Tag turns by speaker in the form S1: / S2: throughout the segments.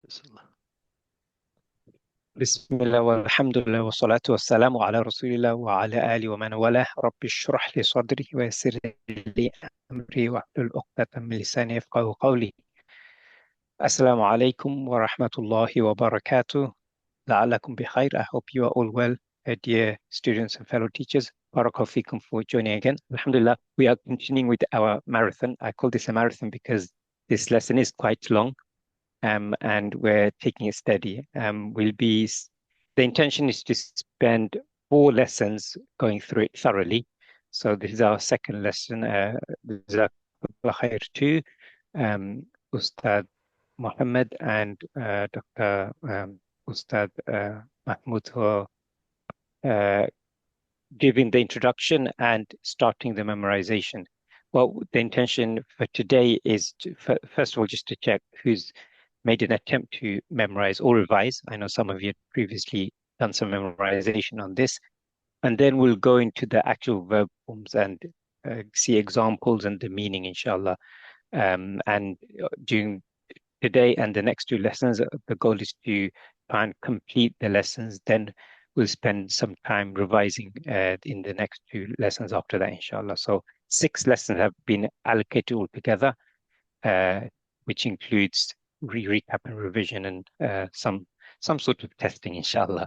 S1: بسم الله والحمد لله والصلاة والسلام على رسول الله وعلى آله ومن والاه رب اشرح لي صدري ويسر لي أمري واحلل عقدة من لساني يفقهوا قولي. السلام عليكم ورحمة الله وبركاته. لعلكم بخير. I hope you are all well, dear students and fellow teachers. Barakallahu feekum for joining again. Alhamdulillah, we are continuing with our marathon. I call this a marathon because this lesson is quite long. And we're taking it steady. The intention is to spend 4 lessons going through it thoroughly. So this is our second lesson. Jazakallah khair to Ustad Mohammed and Dr. Ustad Mahmoud for giving the introduction and starting the memorization. Well, the intention for today is to, first of all, just to check who's made an attempt to memorize or revise. I know some of you had previously done some memorization on this. And then we'll go into the actual verb forms and see examples and the meaning, inshallah. And during today and the next 2 lessons, the goal is to try and complete the lessons. Then we'll spend some time revising in the next 2 lessons after that, inshallah. So 6 lessons have been allocated altogether, which includes recap and revision and some sort of testing, inshallah.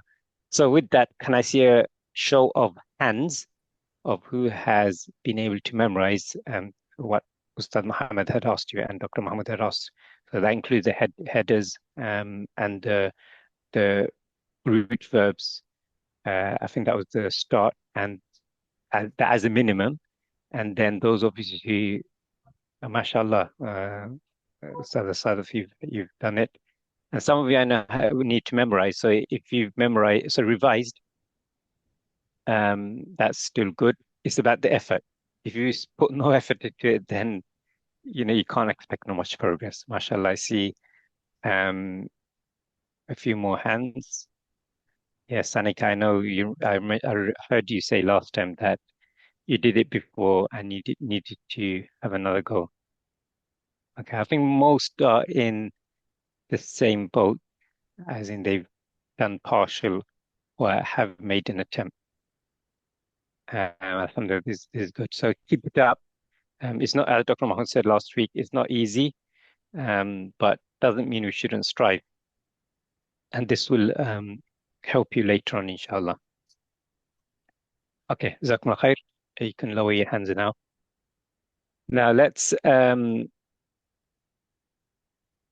S1: So with that, can I see a show of hands of who has been able to memorize what Ustad Muhammad had asked you and Dr. Muhammad had asked? So that includes the headers and the root verbs. I think that was the start and as a minimum. And then those obviously, mashallah, Ustad of you've done it. And some of you I know need to memorize. So if you've memorized, so revised, that's still good. It's about the effort. If you put no effort into it, then you can't expect no much progress. MashaAllah, I see a few more hands. Yes, Anika, I know you. I heard you say last time that you did it before and you needed to have another go. Okay, I think most are in the same boat, as in they've done partial or have made an attempt. Alhamdulillah, this is good. So keep it up. It's not, as Dr. Mohammed said last week, it's not easy, but doesn't mean we shouldn't strive. And this will help you later on, inshallah. Okay, Jazakumullah khair. You can lower your hands now. Now let's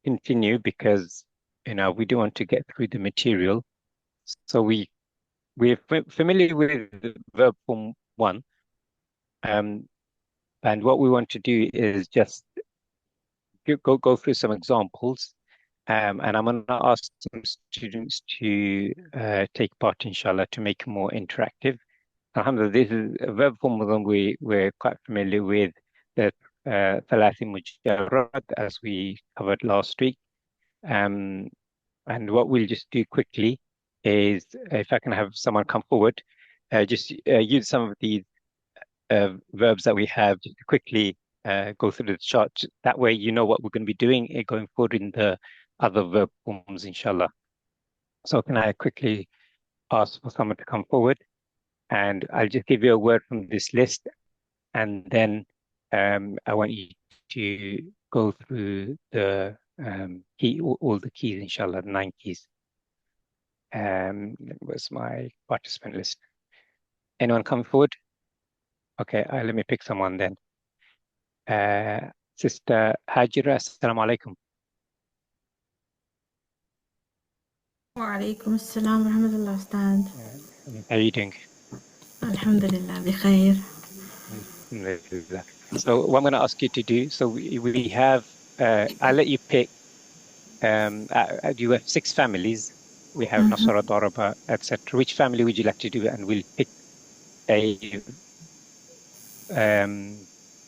S1: continue because we do want to get through the material. So we're familiar with the verb form 1. And what we want to do is just go through some examples. And I'm going to ask some students to take part, inshallah, to make it more interactive. Alhamdulillah, this is a verb form we're quite familiar with, the Thalathi Mujarrad, as we covered last week. And what we'll just do quickly is, if I can have someone come forward, just use some of these verbs that we have just to quickly go through the chart. That way you know what we're going to be doing going forward in the other verb forms, inshallah. So can I quickly ask for someone to come forward? And I'll just give you a word from this list, and then I want you to go through the all the keys, inshallah, the 9 keys. Where's my participant list? Anyone come forward? Okay, let me pick someone then. Sister Hajira, assalamu alaikum.
S2: Wa alaikum assalam wa rahmatullah, Ustad.
S1: How are you doing?
S2: Alhamdulillah, bi khair.
S1: Alhamdulillah. So what I'm going to ask you to do, so we have, I'll let you pick, you have 6 families. We have Nasara, Daraba, etc. Which family would you like to do? And we'll pick a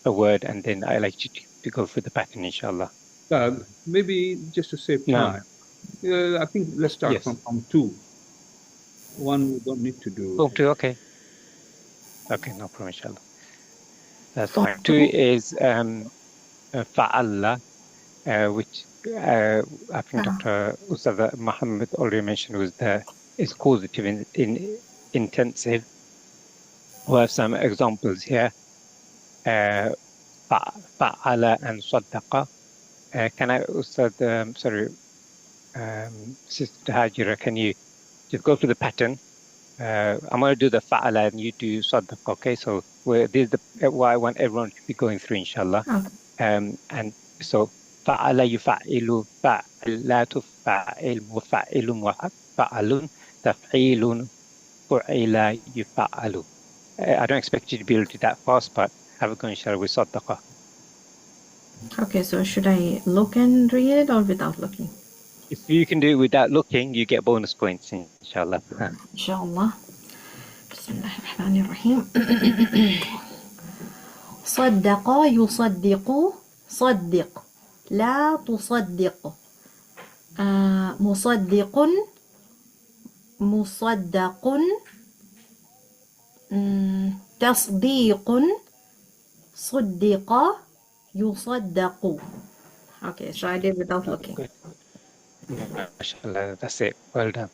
S1: word, and then I like you to go through the pattern, inshallah.
S3: Maybe just to save time. I think let's start from Form 2. 1 we don't need to do.
S1: Form 2, okay. Okay, no problem, inshallah. That's fine. 2 is fa'alla, which I think Dr. Ustad Muhammad already mentioned is causative in intensive. We have some examples here. فعل and صدق. Can I, Ustad, sorry, Sister Hajira, can you just go through the pattern? I'm going to do the fa'ala and you do صدق, okay? So this is what I want everyone to be going through, inshallah.
S2: Okay.
S1: And so فعل يفعل فعل تفعل مفعل فعل تفعيل فعل يفعل. I don't expect you to be able to do that fast, but have a go, inshallah, with صدق.
S2: Okay, so should I look and read it or without looking?
S1: If you can do it without looking, you get bonus points, inshallah.
S2: Inshallah. Bismillahirrahmanirrahim. صدق يصدق صدق لا تصدق مصدق مصدق تصديق صدق يصدق. Okay, so I did without looking.
S1: Good. MashaAllah, that's it. Well done.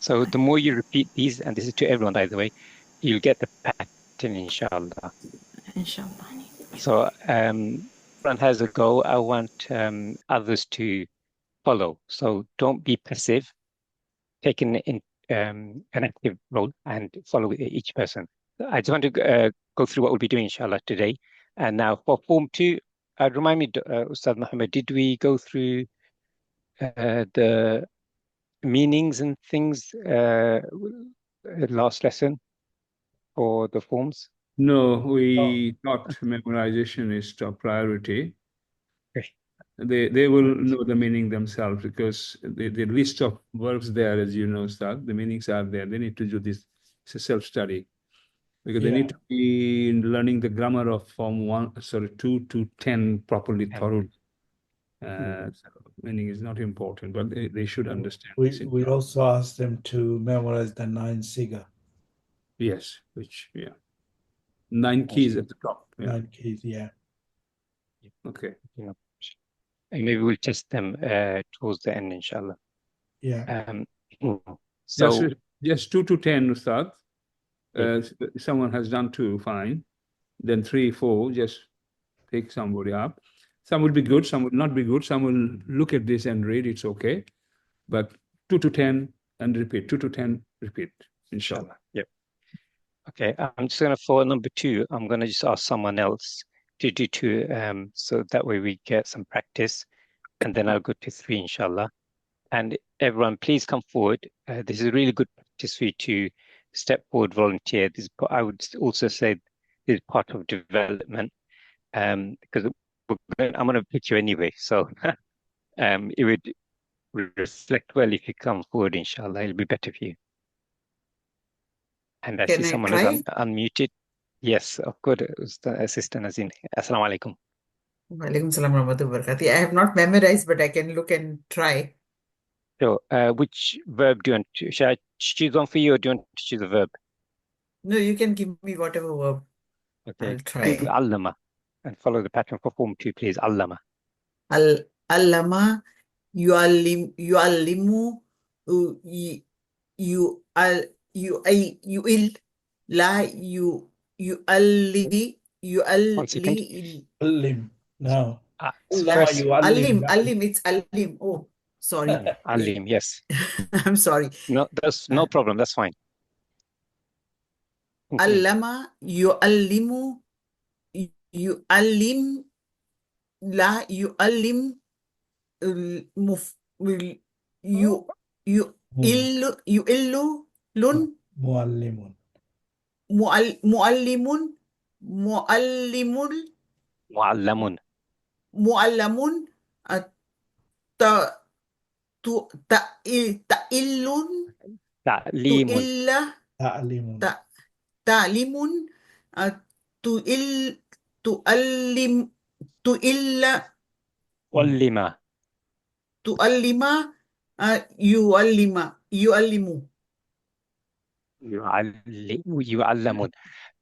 S1: So the more you repeat these, and this is to everyone, by the way, you'll get the pattern, inshallah.
S2: Inshallah.
S1: So everyone has a go. I want others to follow. So don't be passive. Take an active role and follow each person. I just want to go through what we'll be doing, inshallah, today. And now for Form 2, remind me, Ustad Muhammad, did we go through the meanings and things last lesson for the forms?
S3: No, we thought memorization is top priority.
S1: Okay.
S3: They will know the meaning themselves because the list of verbs there, as you know, Ustad, the meanings are there. They need to do this. It's a self-study because they need to be learning the grammar of Form 2 to 10 properly, thoroughly. So meaning is not important, but they should understand.
S4: We also asked them to memorize the 9 siga.
S3: Yes, 9 keys at the top.
S4: 9 keys,
S3: Okay.
S1: And maybe we'll test them towards the end, inshallah. So
S3: just 2 to 10, Ustad. Someone has done 2, fine. Then 3, 4, just pick somebody up. Some will be good, some will not be good. Some will look at this and read, it's okay. But 2 to 10 and repeat. 2 to 10, repeat, inshallah.
S1: Yep. Okay, I'm just going to, for number 2, I'm going to just ask someone else to do 2, so that way we get some practice. And then I'll go to 3, inshallah. And everyone, please come forward. This is a really good practice for you to step forward, volunteer. I would also say this is part of development, because I'm going to pick you anyway. So it would reflect well if you come forward, inshallah. It'll be better for you. And I see someone is unmuted. Yes, of course, Assistant Nazin. Assalamu alaikum.
S5: Walaikum salam warahmatullahi wabarakatuh. I have not memorized, but I can look and try.
S1: So, which verb do you want to? Should I choose one for you, or do you want to choose a verb?
S5: No, you can give me whatever verb.
S1: Okay.
S5: I'll try.
S1: Allama, and follow the pattern for Form 2, please. Allama.
S5: Allama, yuallimu, yu'il, la yu'alli,
S4: Allim. No.
S5: Allim, it's allim. Oh, sorry.
S1: Allim, yes.
S5: I'm sorry.
S1: No, that's no problem. That's fine.
S5: Allama, yu'allimu, yu'allim, la yu'allim, yu'illu, lun,
S4: Muallimun.
S5: mu'allamun, ta'illun,
S1: Ta'limun.
S4: Ta'limun.
S5: ta'limun,
S1: Wallima.
S5: tu'allima, yu'allimu.
S1: Yu'allamun.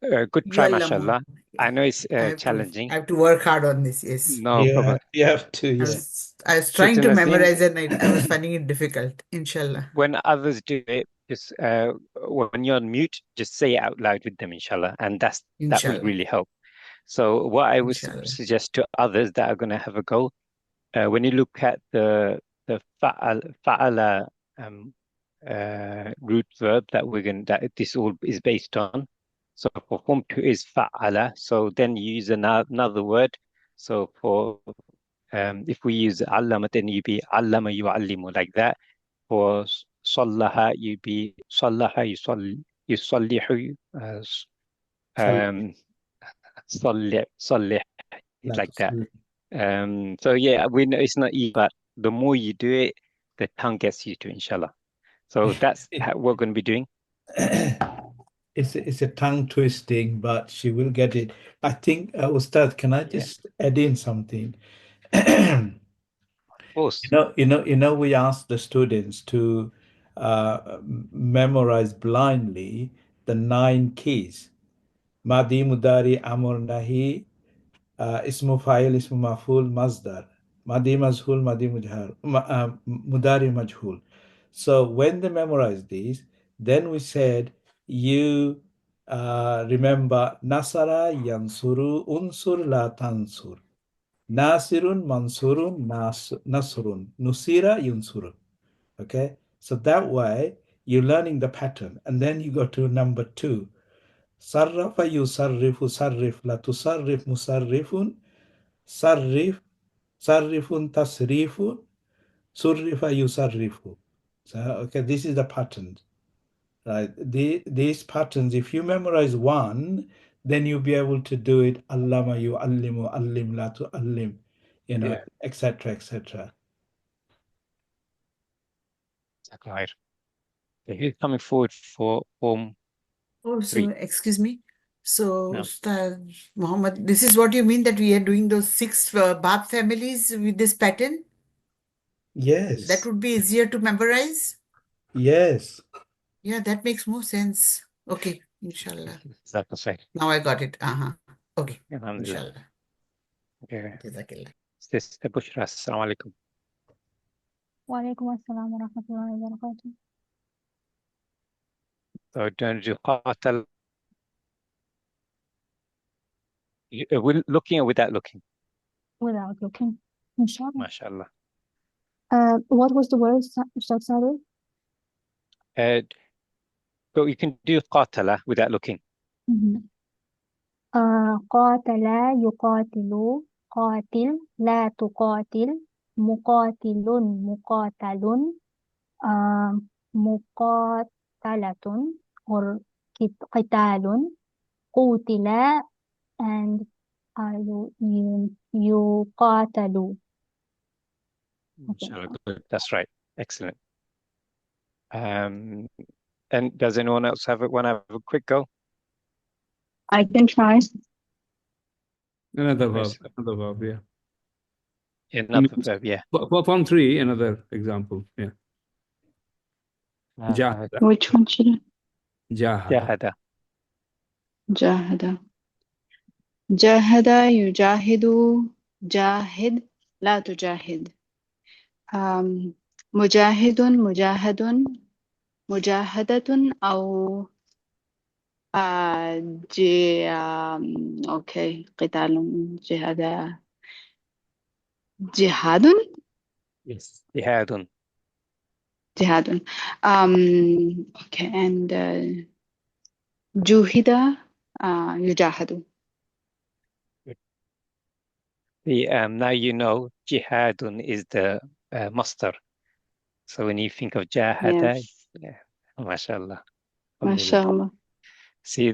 S1: Good try,
S5: Yalla,
S1: mashallah.
S5: Muhammad.
S1: I know it's
S5: I
S1: challenging.
S5: have to work hard on this. Yes.
S1: No
S4: Yeah,
S1: problem.
S4: you have to,
S5: I
S4: yeah.
S5: was trying
S1: Sister
S5: to
S1: Naseem,
S5: memorize and I was finding it difficult. Inshallah.
S1: when others do it, just when you're on mute, just say it out loud with them, inshallah, and that will
S5: Inshallah.
S1: really help. So what I would
S5: Inshallah.
S1: suggest to others that are going to have a go, when you look at the fa'ala root verb that this all is based on. So for form two is fa'ala. So then you use another word. So for if we use allama, then you be allama yu'allimu like that. For sallaha, you be sallaha yusallihu,
S4: Sal-
S1: um, sallih
S4: la
S1: like that.
S4: tusalli.
S1: So yeah, we know it's not easy, but the more you do it, the tongue gets used to it, inshallah. So that's what we're going to be doing.
S4: It's a tongue twisting, but she will get it. I think, Ustad, can I
S1: Yeah,
S4: just add in something?
S1: of course.
S4: We asked the students to memorize blindly the 9 keys. Madi, Mudari, Amr, Nahi, Ismu Fa'il, Ismu Maf'ul, Masdar. Madi Mazhul, Madi Mudari Majhul. So when they memorize these, then we said, you remember Nasara, Yansuru, Unsur, La Tansur. Nasirun, Mansurun, Nasrun. Nusira, Yunsurun. Okay? So that way, you're learning the pattern. And then you go to number 2. Sarrafa yusarrifu sarrif la tusarrif musarrifun sarrif sarrifun tasrifun surrifa yusarrifu. So okay, this is the pattern, right? These patterns, if you memorize one, then you'll be able to do it. Allama yu'allimu allim la tu'allim,
S1: Yeah,
S4: etc. etc.
S1: exactly right. Okay, who's coming forward for form
S5: Oh, so
S1: 3
S5: excuse me. So,
S1: now?
S5: Ustad Muhammad, this is what you mean that we are doing those 6 Bab families with this pattern?
S4: Yes,
S5: That would be easier to memorize?
S4: yes.
S5: Yeah, that makes more sense. Okay, inshallah.
S1: That's right.
S5: Now I got it. Okay,
S1: Alhamdulillah.
S5: inshallah.
S1: Okay.
S5: Jazakallah.
S1: Sister Bushra, assalamu alaikum.
S6: وعليكم السلام ورحمة الله وبركاته.
S1: So don't do qatal. We're looking or without looking?
S6: Without looking. Inshallah.
S1: MashaAllah.
S6: What was the word, Ustad Saleh?
S1: But you can do qatala without looking.
S6: قاتل يقاتل قاتل لا تقاتل مقاتل مقاتل مقاتلة or قتال قتل and يقاتل. Okay.
S1: Inshallah, good. That's right. Excellent. And does anyone else want to have a quick go?
S6: I can try.
S3: Another
S1: Yes.
S3: verb, yeah.
S1: Another verb, yeah.
S3: For form 3, another example, yeah. Jahada.
S6: Which one should I?
S1: Jahada.
S6: جاهد جاهد يجاهد جاهد لا تجاهد مجاهد مجاهد مجاهدة أو أوكي قتال جهاد
S1: Yes. Jihadun.
S6: جهاد okay and جوهد يجاهد.
S1: Now you know jihadun is the mastar. So when you think of jahada, yeah, mashallah.
S6: MashaAllah.
S1: See,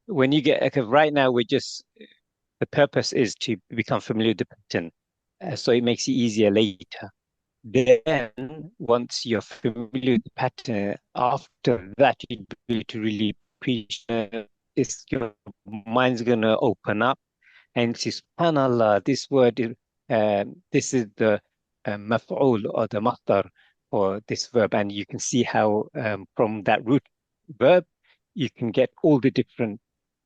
S1: when you get, right now the purpose is to become familiar with the pattern, so it makes it easier later. Then, once you're familiar with the pattern, after that, you'll be able to really appreciate. Your mind's gonna open up, and see, subhanallah, this word is, this is the maf'ul or the masdar for this verb, and you can see how from that root verb you can get all the different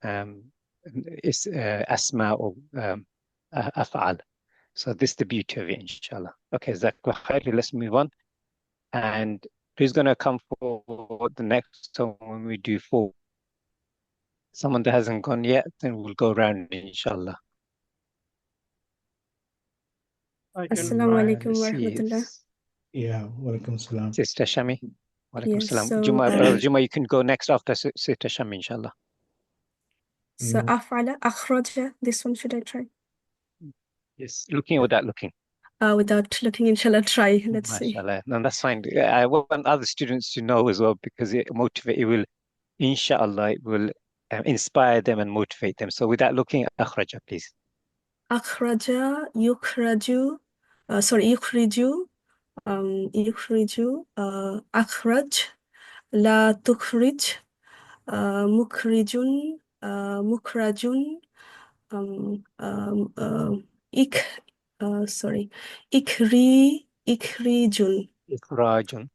S1: is asma or af'al. So this is the beauty of it, inshallah. Okay, Jazakallah khair. Let's move on. And who's going to come for the next one when we do 4? Someone that hasn't gone yet, then we'll go around, inshallah.
S6: Assalamu alaikum wa rahmatullah.
S4: Yeah, welcome salam.
S1: Sister Shami. Walaikum
S6: Yes,
S1: salam.
S6: so,
S1: Juma, brother Juma, you can go next after Sister Shami, inshallah.
S6: So af'ala, akhraja, this one should I try?
S1: Yes, looking or without looking?
S6: Without looking, inshallah, try. Let's see.
S1: MashaAllah. No, that's fine. I want other students to know as well, because it will, inshallah, it will inspire them and motivate them. So without looking, akhraja, please.
S6: Akhraja, yukhraju, yukhriju, akhraj, la tukhrij, mukrijun, mukrajun, ikrijun,
S1: Ikhrajun.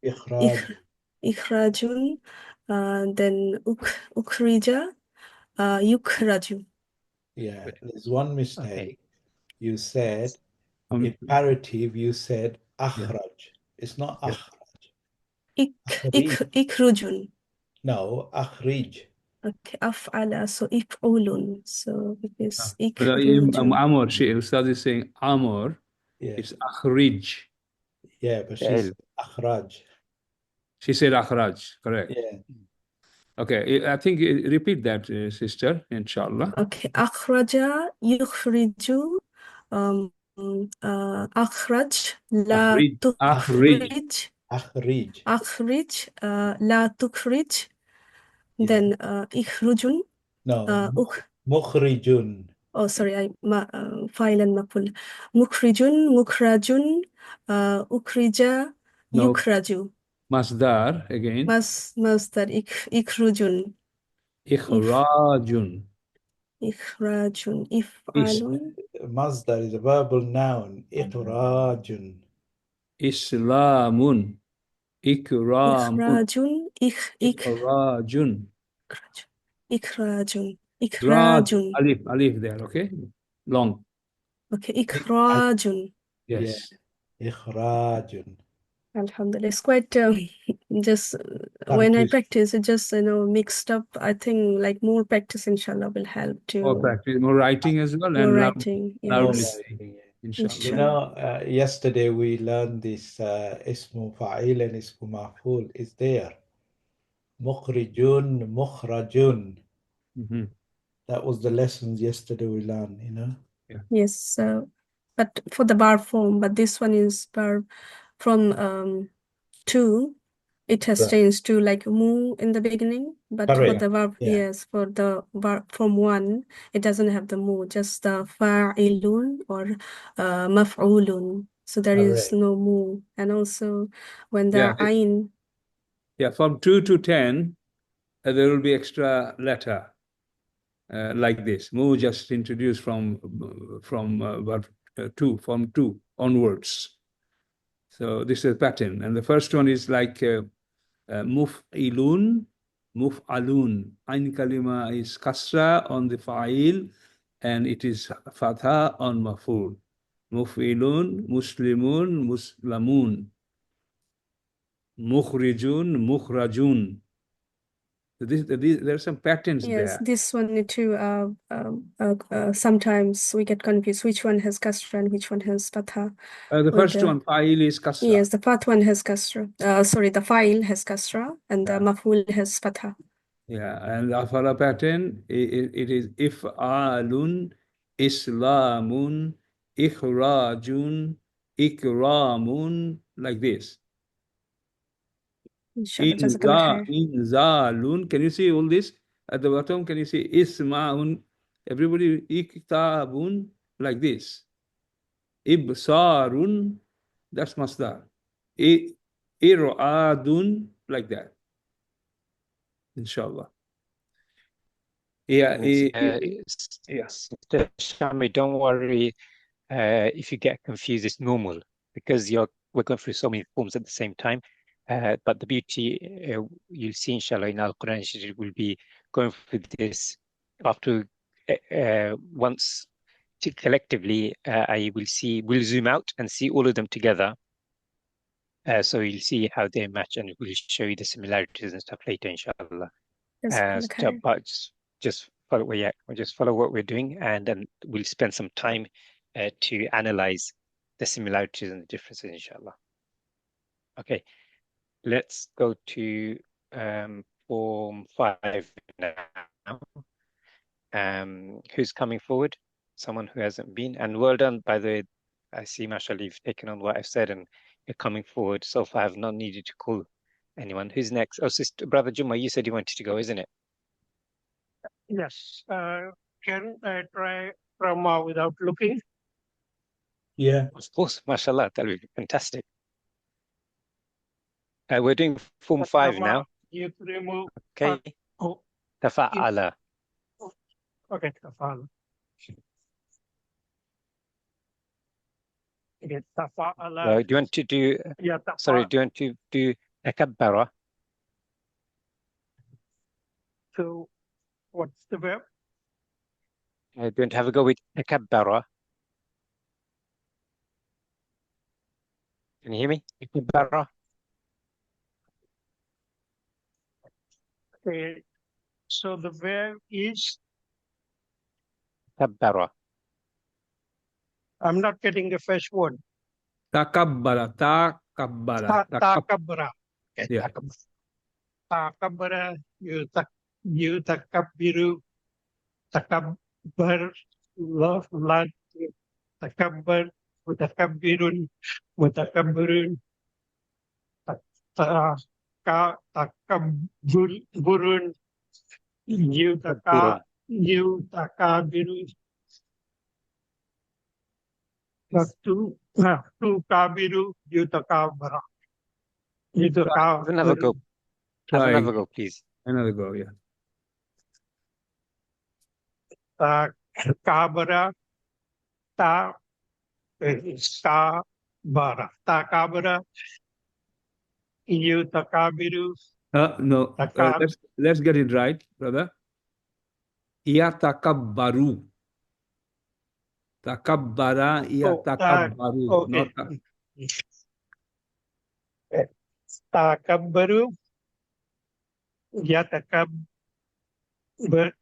S6: ikhrajun, then ukhrija, yukraju.
S4: Yeah,
S1: Good.
S4: there's one mistake.
S1: Okay.
S4: You said, imperative, you said akhraj. It's not akhraj.
S6: Ikhrujun.
S4: No, akhrij.
S6: Okay, af'ala, so if'ulun. So it is ikhrujun.
S3: Amor, Ustad is saying Amor.
S4: Yeah.
S3: It's akhrij.
S4: Yeah, but she said akhraj.
S3: She said akhraj, correct.
S4: Yeah.
S3: Okay, I think repeat that, sister, inshallah.
S6: Okay, akhraja, yukhriju, akhraj, la tukhrij. Akhrij, la tukhrij. Then ikhrujun.
S4: No, mukhrijun.
S6: Oh, sorry, fa'il and maf'ul. Mukhrijun, mukhrajun, ukhrija, yukraju.
S3: Masdar again.
S6: Masdar, ikhrujun.
S3: Ikhrajun.
S6: Ikhrajun. If'alun.
S4: Masdar is a verbal noun. Ikhrajun.
S3: Islamun. Ikramun.
S6: Ikhrajun.
S3: Ikhrajun.
S6: Ikhrajun.
S3: Alif there, okay? Long.
S6: Okay, ikhrajun.
S3: Yes.
S4: Yeah. Ikhrajun.
S6: Alhamdulillah. It's quite just when I practice, it just mixed up. I think like more practice, inshallah, will help to
S3: More practice, more writing as well,
S6: more
S3: and
S6: writing.
S3: yes.
S4: Inshallah. You know, yesterday we learned this ismu fa'il and ismu maf'ul is there. Mukhrijun, mukhrajun. That was the lessons yesterday we learned, you know.
S6: Yeah. Yes, but for the verb form, but this one is verb from 2. It has changed to like mu in the beginning, but for the verb, yes, for the verb from 1, it doesn't have the mu, just the fa'ilun or maf'ulun. So there is no mu. And also when the ayn.
S3: Yeah, from 2 to 10, there will be extra letter like this. Mu just introduced from verb 2, from 2 onwards. So this is a pattern. And the first one is like muf'ilun, muf'alun. Ain kalima is kasra on the fa'il, and it is fatha on maf'ul. Muf'ilun, muslimun, muslamun. Mukhrijun, mukhrajun. So there are some patterns there.
S6: Yes, this one too. Sometimes we get confused which one has kasra and which one has fatha.
S3: The first one, fa'il, is kasra.
S6: Yes, the first one has kasra. The fa'il has kasra and the maf'ul has fatha.
S3: Yeah, and the afala pattern, it is if'alun, islamun, ikhrajun, ikramun, like this. Inzalun. Can you see all this? At the bottom, can you see isma'un? Everybody, iktabun, like this. Ibsarun, that's masdar. Ir'adun, like that. Inshallah. Yeah.
S1: Yes. Shami, don't worry if you get confused. It's normal because we're going through so many forms at the same time. But the beauty you'll see, inshallah, in Al-Quran, we'll be going through this after once collectively, we'll zoom out and see all of them together. So you'll see how they match, and we'll show you the similarities and stuff later, inshallah. But just follow, just follow what we're doing, and then we'll spend some time to analyze the similarities and the differences, inshallah. Okay, let's go to Form 5 now. Who's coming forward? Someone who hasn't been. And well done, by the way. I see, mashallah, you've taken on what I've said and you're coming forward. So far, I have not needed to call anyone. Who's next? Oh, sister, Brother Jumma, you said you wanted to go, isn't it?
S7: Yes. Can I try Rama without looking?
S4: Yeah.
S1: Of course, mashallah, that'll be fantastic. We're doing Form 5 now.
S7: You remove.
S1: Okay. Tafa'ala.
S7: Okay, tafa'ala. Okay, tafa'ala.
S1: Do you want to do?
S7: Yeah,
S1: sorry, do you want to do takabbara?
S7: So, what's the verb?
S1: Do you want to have a go with takabbara? Can you hear me? Takabbara.
S7: Okay. So the verb is
S1: Takabbara.
S7: I'm not getting the first word.
S3: Takabbara.
S7: Takabbara. Okay,
S3: Yeah.
S7: Takabbara. You takabbiru. Takabbar. Love. Takabbar. Mutakabbirun. Mutakabbirun. Takabburun. You takabiru. Tu kabiru. You takabara. You
S1: Have another go. Have
S3: Try.
S1: another go, please.
S3: Another go, yeah.
S7: Takabara. Takabara. You takabiru.
S3: No, let's get it right, brother. Ia takabbaru. Takabbara, ia takabbaru.
S7: Okay. Takabbaru. Ya takabbar.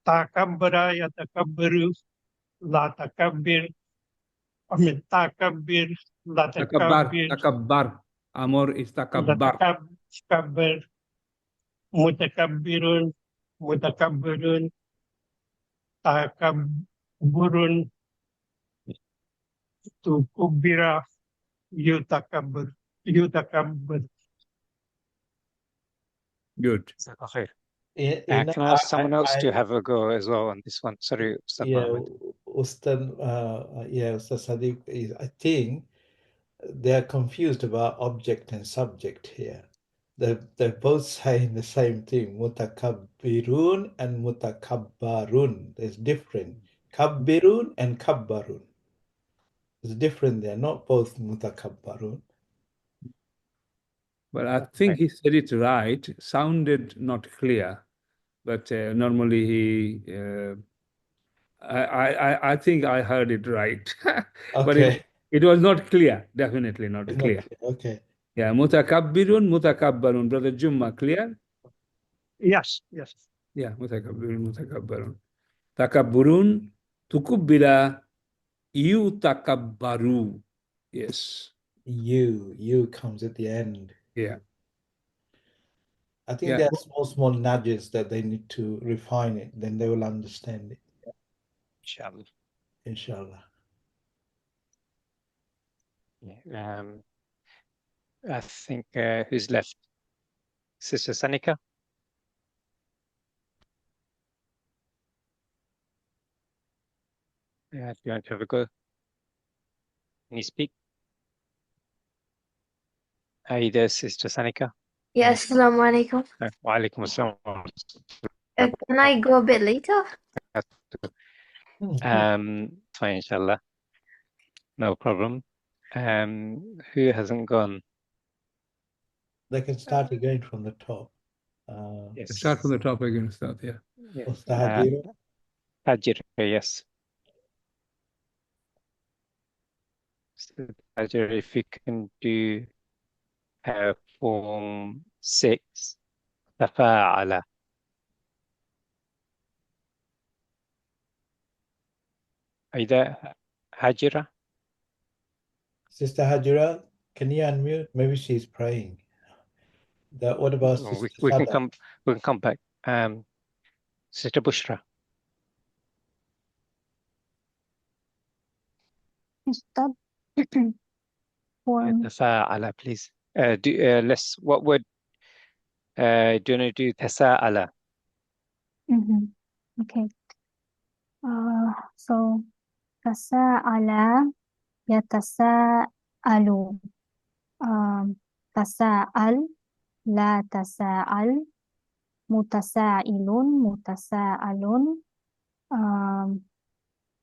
S7: Takabbara, ya takabbaru. La takabbir. I mean, takabbir. La takabbir.
S3: Takabbar. Amor is takabbar.
S7: Takabbir. Mutakabbirun. Mutakabbirun. Takabburun. Tu kubira. Yutakabbir. Yutakabbir.
S3: Good.
S1: Can I ask someone else to have a go as well on this one? Sorry, Ustad Mohammed.
S4: Ustad Sadiq, I think they're confused about object and subject here. They're both saying the same thing, mutakabbirun and mutakabbarun. There's different. Kabbirun and kabbarun. It's different. They're not both mutakabbarun.
S3: Well, I think he said it right. Sounded not clear, but normally he. I think I heard it right, but it was not clear. Definitely not clear.
S4: Okay.
S3: Yeah, mutakabbirun, mutakabbarun. Brother Jumma, clear?
S7: Yes.
S3: Yeah, mutakabbirun, mutakabbarun. Takabburun, tukubbira, yutakabbaru. Yes.
S4: You comes at the end.
S3: Yeah.
S4: I think there are small nudges that they need to refine it. Then they will understand it. Inshallah.
S1: Yeah. I think who's left? Sister Sanika? Yeah, do you want to have a go? Can you speak? Are you there, Sister Sanika?
S8: Yes, assalamu alaikum.
S1: Wa alaikum assalam.
S8: Can I go a bit later?
S1: Fine, inshallah. No problem. Who hasn't gone?
S4: They can start again from the top.
S1: Yes.
S3: Start from the top again, yeah.
S1: Yes. Hajira, yes. So Hajira, if you can do form 6, تفاعل. Are you there, Hajira?
S4: Sister Hajira, can you unmute? Maybe she's praying. What about
S1: No,
S4: Sister
S1: we can
S4: Sada?
S1: come back. Sister Bushra.
S6: Stop. Form.
S1: تفاعل, please. What word do you want to do? تساءل.
S6: Okay. So tasa'ala yatasa'alu. Tasa'al, la tasa'al, mutasa'ilun, mutasa'alun.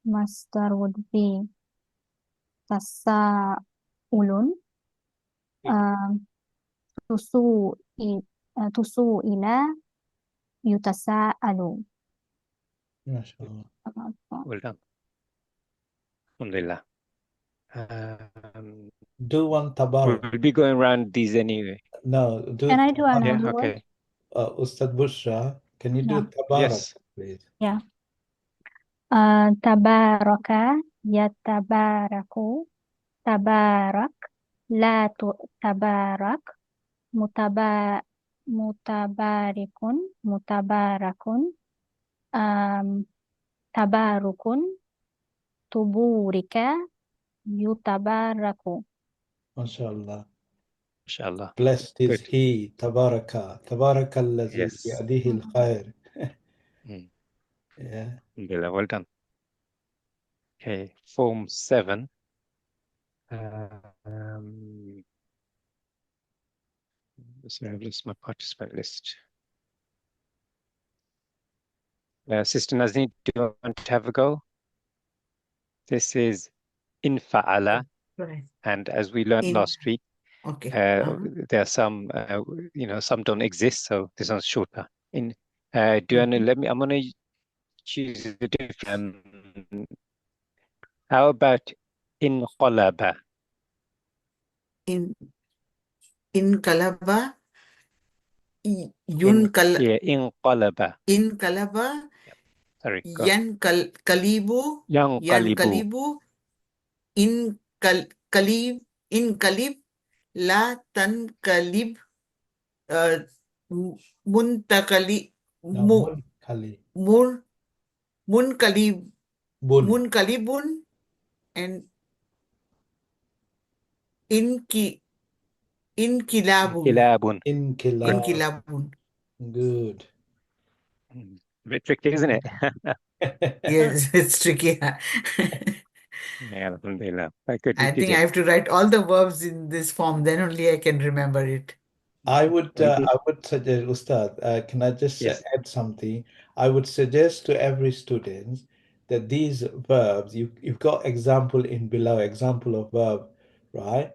S6: Masdar would be tasa'ulun. Tusu'ila, yutasa'alu.
S4: MashaAllah.
S1: Well done. Alhamdulillah.
S4: Do one tabarak.
S1: We'll be going around these anyway.
S4: No, do
S6: Can I do
S4: tabarak.
S6: another
S1: Yeah,
S6: one?
S1: okay.
S4: Ustad Bushra, can you do
S6: Yeah.
S4: tabarak,
S1: Yes.
S4: please?
S6: Yeah. Tabaraka yatabaraku. Tabarak. La tabarak. Mutabarikun. Mutabarakun. Tabarukun. Tuburika. Yutabaraku.
S4: MashaAllah.
S1: Inshallah.
S4: Blessed is
S1: Good.
S4: he, tabaraka. Tabaraka allazi
S1: Yes.
S4: bi'adihi al-khair.
S1: Mm.
S4: Yeah.
S1: Alhamdulillah. Well done. Okay. Form 7. Sorry, I've lost my participant list. Sister Nazneen, do you want to have a go? This is infa'ala,
S5: Right.
S1: and as we learned
S5: In,
S1: last week,
S5: okay.
S1: there are some, some don't exist, so this one's shorter. Do you want to let me? I'm going to choose a different. How about inqalaba?
S5: In kalaba, yun
S1: Yeah, inqalaba.
S5: in kalaba,
S1: Sorry, go.
S5: yan kalibu,
S1: Yanqalibu.
S5: in kalib, la tan kalib, muntakali,
S4: No, munkali. Bun.
S5: munkalibun, and inkilabun.
S1: Kilabun.
S5: Inkilabun.
S4: Good.
S1: A bit tricky, isn't it?
S5: Yes, it's tricky.
S1: Yeah, alhamdulillah. Good, you
S5: I
S1: did
S5: think I
S1: it.
S5: have to write all the verbs in this form, then only I can remember it.
S4: I would suggest, Ustad, can I just
S1: Yes.
S4: add something? I would suggest to every student that these verbs, you've got example in below, example of verb, right?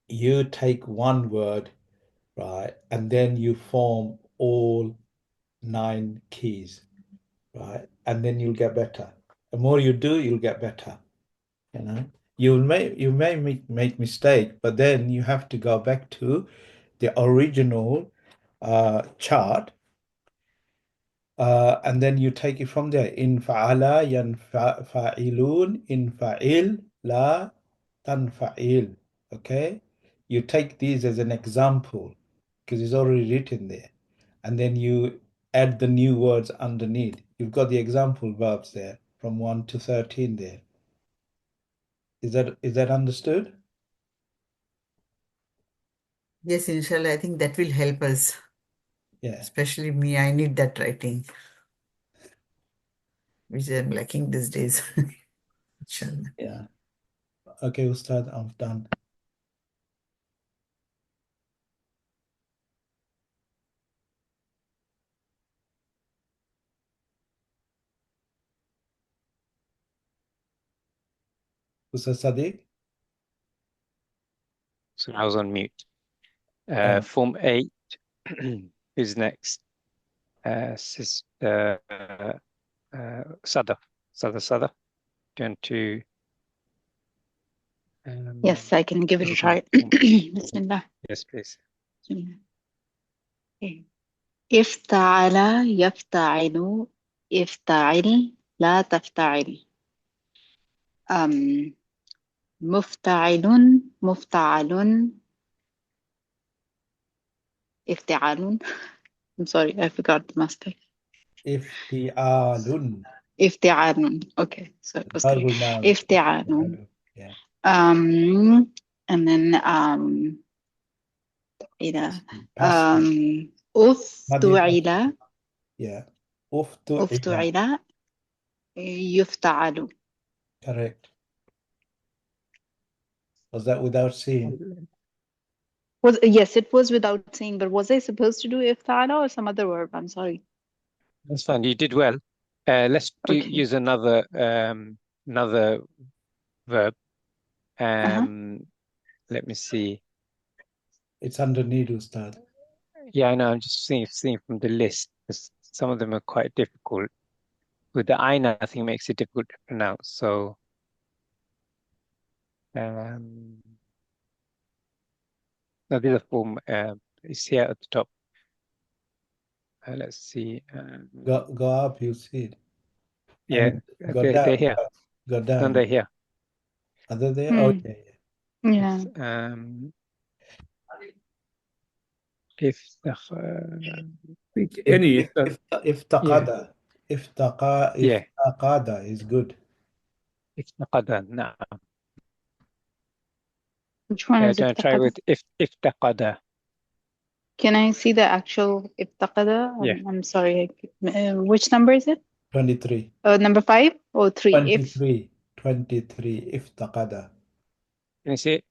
S4: You take one word, right, and then you form all 9 keys, right? And then you'll get better. The more you do, you'll get better. You know, you may make mistake, but then you have to go back to the original chart, and then you take it from there. In fa'ala yanfa'ilun, in fa'il la tanfa'il. Okay, you take these as an example because it's already written there, and then you add the new words underneath. You've got the example verbs there from 1 to 13 there. Is that understood?
S5: Yes, inshallah, I think that will help us.
S4: Yeah.
S5: Especially me, I need that writing, which I'm lacking these days. Inshallah.
S4: Yeah. Okay, Ustad, I'm done. Ustad Sadiq?
S1: So I was on mute. Form 8 is next. Sister Sada. Sada. Do you want to?
S9: Yes, I can give it a try. Bismillah.
S1: Yes, please.
S9: Bismillah. Okay. افتعل يفتعل افتعل لا تفتعل مفتعل مفتعل افتعال. I'm sorry, I forgot the mistake.
S4: افتعال.
S9: افتعال. Okay, so it was correct.
S4: Noun.
S9: افتعال.
S4: Yeah.
S9: And then
S4: Past.
S9: افتعل
S4: Yeah.
S9: افتعل يفتعل.
S4: Correct. Was that without seeing?
S9: Yes, it was without saying, but was I supposed to do iftala or some other verb? I'm sorry.
S1: That's fine. You did well. Let's use another verb. Let me see.
S4: It's underneath, Ustad.
S1: Yeah, I know. I'm just seeing from the list. Some of them are quite difficult. With the aina, I think it makes it difficult to pronounce. So, now these are form. It's here at the top. Let's see.
S4: Go up, you see it.
S1: Yeah, they're here.
S4: Go down.
S1: No, they're here.
S4: Are they there? Oh, yeah.
S9: Yeah.
S3: Any.
S4: Iftaqada. Iftaqada is good.
S1: Iftaqada, no.
S9: Which one is
S1: it? Try with iftaqada.
S9: Can I see the actual iftaqada?
S1: Yeah.
S9: I'm sorry. Which number is it?
S4: 23.
S9: Number 5 or 3?
S4: 23. 23. Iftaqada.
S1: Can you see it?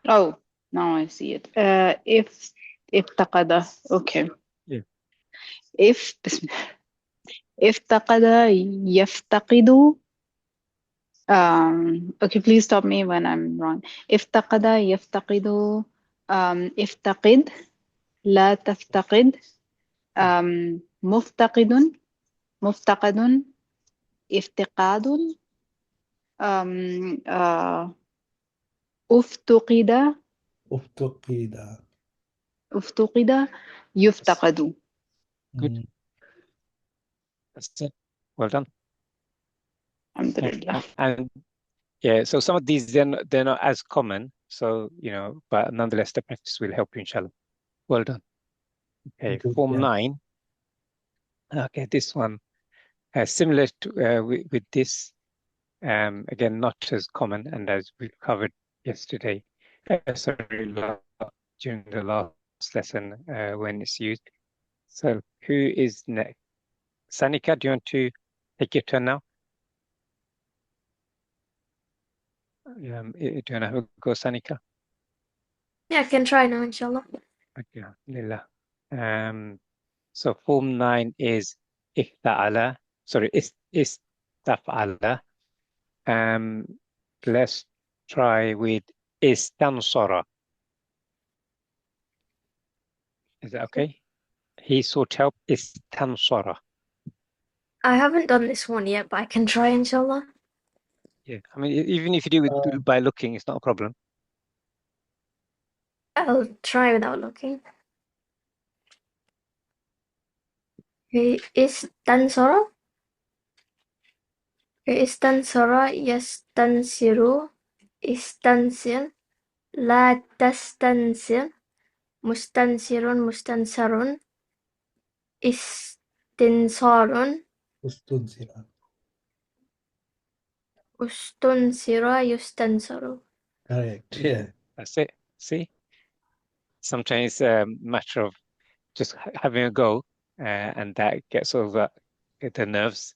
S9: Oh, now I see it. Iftaqada. Okay.
S1: Yeah.
S9: Iftaqada yaftaqidu. Okay, please stop me when I'm wrong. Iftaqada yaftaqidu. Iftaqid. لا تفتقد. مفتقد. مفتقد. افتقاد. افتقد. افتقد. يفتقد.
S1: Good. That's it. Well done.
S9: Alhamdulillah.
S1: And yeah, so some of these they're not as common. So but nonetheless, the practice will help you, inshallah. Well done. Okay,
S4: Good,
S1: Form
S4: yeah.
S1: 9. Okay, this one similar to with this. Again, not as common, and as we covered yesterday. During the last lesson when it's used. So who is next? Sanika, do you want to take your turn now? Do you want to have a go, Sanika?
S8: Yeah, I can try now, inshallah.
S1: Okay, alhamdulillah. So Form 9 is ifta'ala. Sorry, istaf'ala. Let's try with istansara. Is that okay? He sought help. Istansara.
S8: I haven't done this one yet, but I can try, inshallah.
S1: Yeah, I mean, even if you do it by looking, it's not a problem.
S8: I'll try without looking. Okay, istansara. Okay, istansara yastansiru. Istansir. La tastansir. Mustansirun mustansarun. Istinsarun.
S4: Ustunsira.
S8: Ustunsira yustansaru.
S4: Correct. Yeah.
S1: That's it. See? Sometimes it's a matter of just having a go, and that gets over the nerves.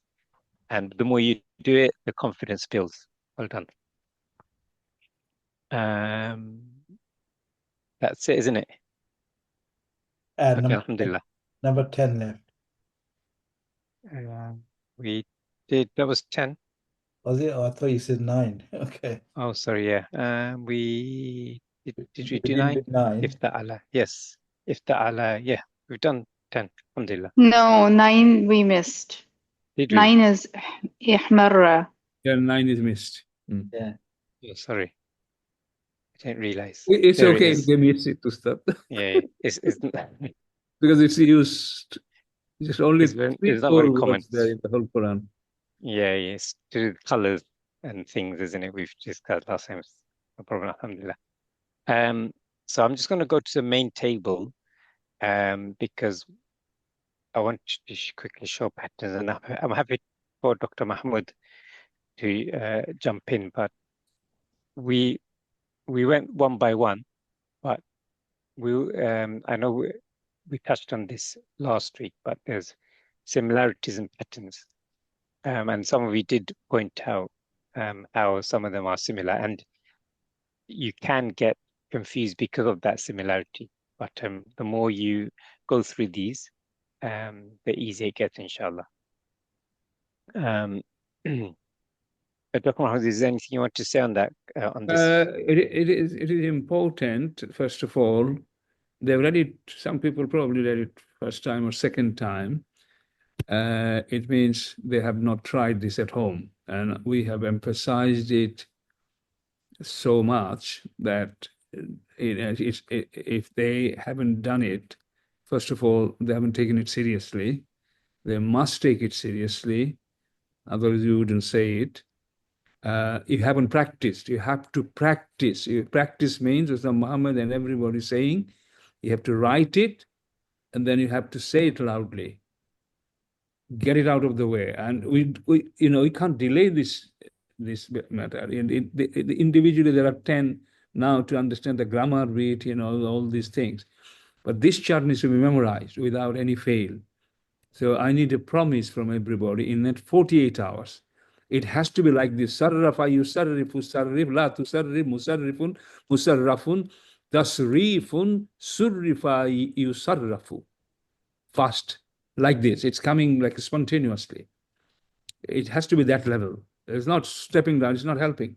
S1: And the more you do it, the confidence builds. Well done. That's it, isn't it? Okay, alhamdulillah.
S4: Number 10 left.
S1: We did, that was 10.
S4: Was it? Oh, I thought you said 9. Okay.
S1: Oh, sorry, yeah. Did we do
S4: We
S1: 9?
S4: did 9.
S1: Ifta'ala, yes. Ifta'ala, yeah. We've done 10. Alhamdulillah.
S9: No, 9 we missed.
S1: Did we?
S9: 9 is ihmarra.
S3: Yeah, 9 is missed.
S4: Yeah.
S1: Oh, sorry. I didn't realize.
S3: It's
S1: There it
S3: okay
S1: is.
S3: if they miss it to start
S1: Yeah, it's
S3: because it's used just only
S1: it's not
S3: 3-4
S1: very
S3: words
S1: common.
S3: there in the whole Quran.
S1: Yeah, yes, to do with colors and things, isn't it? We've discussed last time. No problem, alhamdulillah. So I'm just going to go to the main table, because I want to quickly show patterns, and I'm happy for Dr. Mahmoud to jump in, but we went one by one, but I know we touched on this last week, but there's similarities and patterns. And some of you did point out how some of them are similar, and you can get confused because of that similarity. But the more you go through these, the easier it gets, inshallah. Dr. Mohammed, is there anything you want to say on that? On this?
S3: It is important, first of all. They've read it, some people probably read it first time or second time. It means they have not tried this at home. And we have emphasized it so much that if they haven't done it, first of all, they haven't taken it seriously. They must take it seriously. Otherwise, you wouldn't say it. You haven't practiced. You have to practice. Practice means, as Muhammad and everybody is saying, you have to write it, and then you have to say it loudly. Get it out of the way. And we can't delay this matter. Individually, there are 10 now to understand the grammar bit, all these things. But this chart needs to be memorized without any fail. So I need a promise from everybody in that 48 hours. It has to be like this. Sarrafa yusarrifu sarrif la tusarrif musarrifun musarrafun tasrifun surrifa yusarrafu. Fast, like this. It's coming like spontaneously. It has to be that level. It's not stepping down. It's not helping.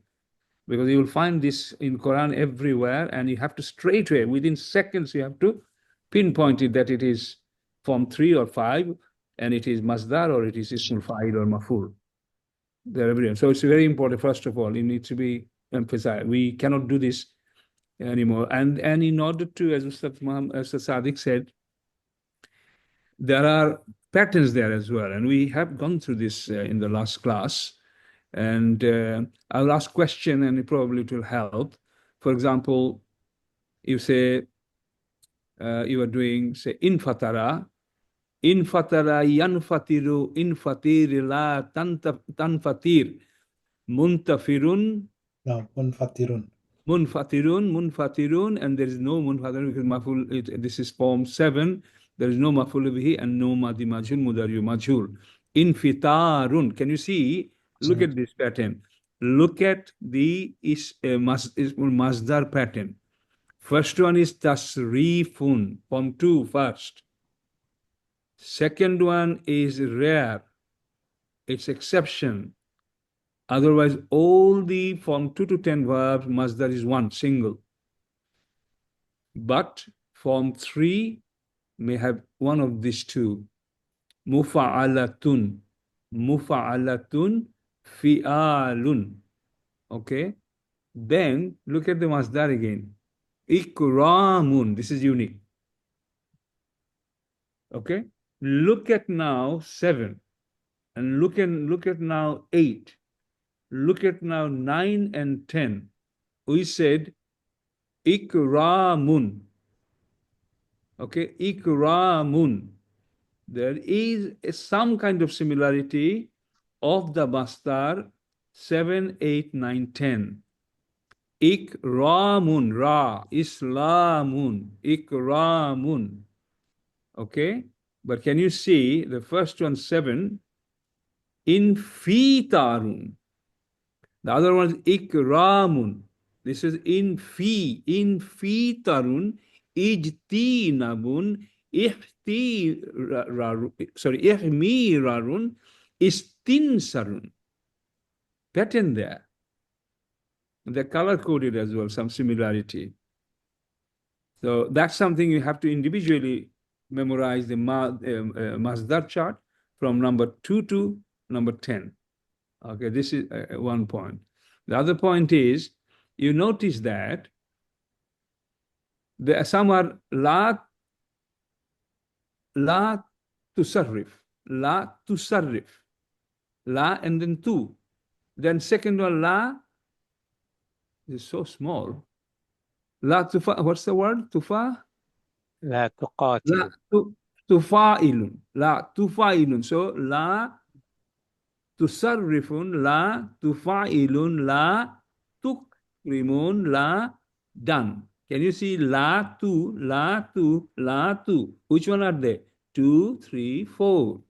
S3: Because you will find this in Quran everywhere, and you have to straight away, within seconds, you have to pinpoint it that it is form 3 or 5, and it is masdar or it is ismul fa'il or maf'ul. They're everywhere. So it's very important, first of all, it needs to be emphasized. We cannot do this anymore. And in order to, as Ustad Sadiq said, there are patterns there as well. And we have gone through this in the last class. And I'll ask question and probably it will help. For example, you say, you are doing, say, infatara yanfatiru, infatir la tanfatir, muntafirun.
S4: No, munfatirun.
S3: Munfatirun, and there is no munfatirun because maful, this is form 7. There is no maful bihi and no madi majhul, mudariyu majhul. Infitarun. Can you see? Look at this pattern. Look at the masdar pattern. First one is tasrifun, form 2 first. Second one is rare. It's exception. Otherwise, all the form 2 to 10 verbs, masdar is one, single. But form 3 may have one of these two. Mufa'alatun, fi'alun. Okay? Then look at the masdar again. Ikramun, this is unique. Okay? Look at now 7. And look at now 8. Look at now 9 and 10. We said ikramun. Okay, ikramun. There is some kind of similarity of the masdar 7, 8, 9, 10. Ikramun, ra, islamun, ikramun. Okay, but can you see the first one 7, infitarun. The other one is ikramun. This is infitarun, ijtinabun, ihmirarun, istinsarun. Pattern there. They're color coded as well, some similarity. So that's something you have to individually memorize the Masdar chart from number 2 to number 10. Okay, this is one point. The other point is, you notice that some are la tusarrif, la tusarrif, la and then tu. Then second one, la is so small. La tufa, what's the word? Tufa?
S1: لا تقاتل.
S3: La tufa'ilun. La tufa'ilun. So la tusarrifun, la tufa'ilun, la tukrimun, la done. Can you see la tu, la tu, la tu? Which one are they? 2, 3, 4.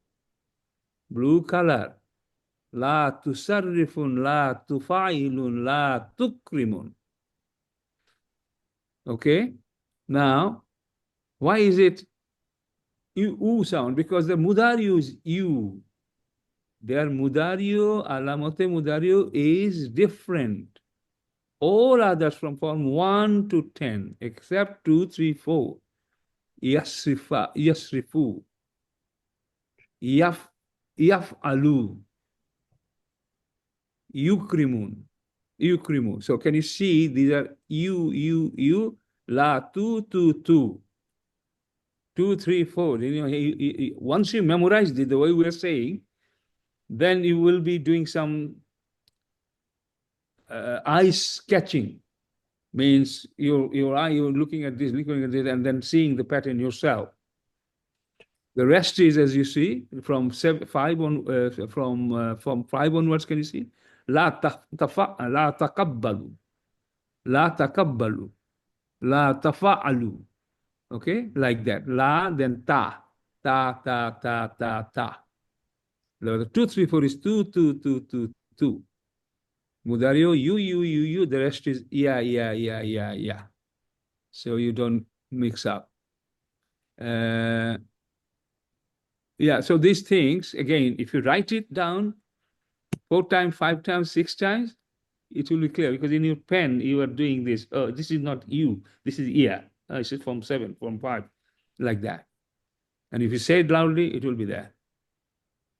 S3: Blue color. La tusarrifun, la tufa'ilun, la tukrimun. Okay? Now, why is it u sound? Because the mudariyu is u. Their mudariyu, alamote mudariyu is different. All others from form 1 to 10, except 2, 3, 4. Yasrifa, yasrifu, yaf'alu, yukrimun, yukrimu. So can you see these are you, la, 2, 2, 2. 2, 3, 4. You know, once you memorize it, the way we are saying, then you will be doing some eye sketching. Means your eye, you're looking at this, and then seeing the pattern yourself. The rest is, as you see, from 5 on, from 5 onwards. Can you see? La taqabbalu, la taqabbalu, la tafa'alu. Okay, like that. La, then ta, ta, ta, ta, ta, ta. The 2, 3, 4 is 2, 2, 2, 2, 2. Mudario, you. The rest is yeah. So you don't mix up. Yeah, so these things, again, if you write it down 4 times, 5 times, 6 times, it will be clear, because in your pen, you are doing this. Oh, this is not you. This is yeah. This is from 7, from 5, like that. And if you say it loudly, it will be there.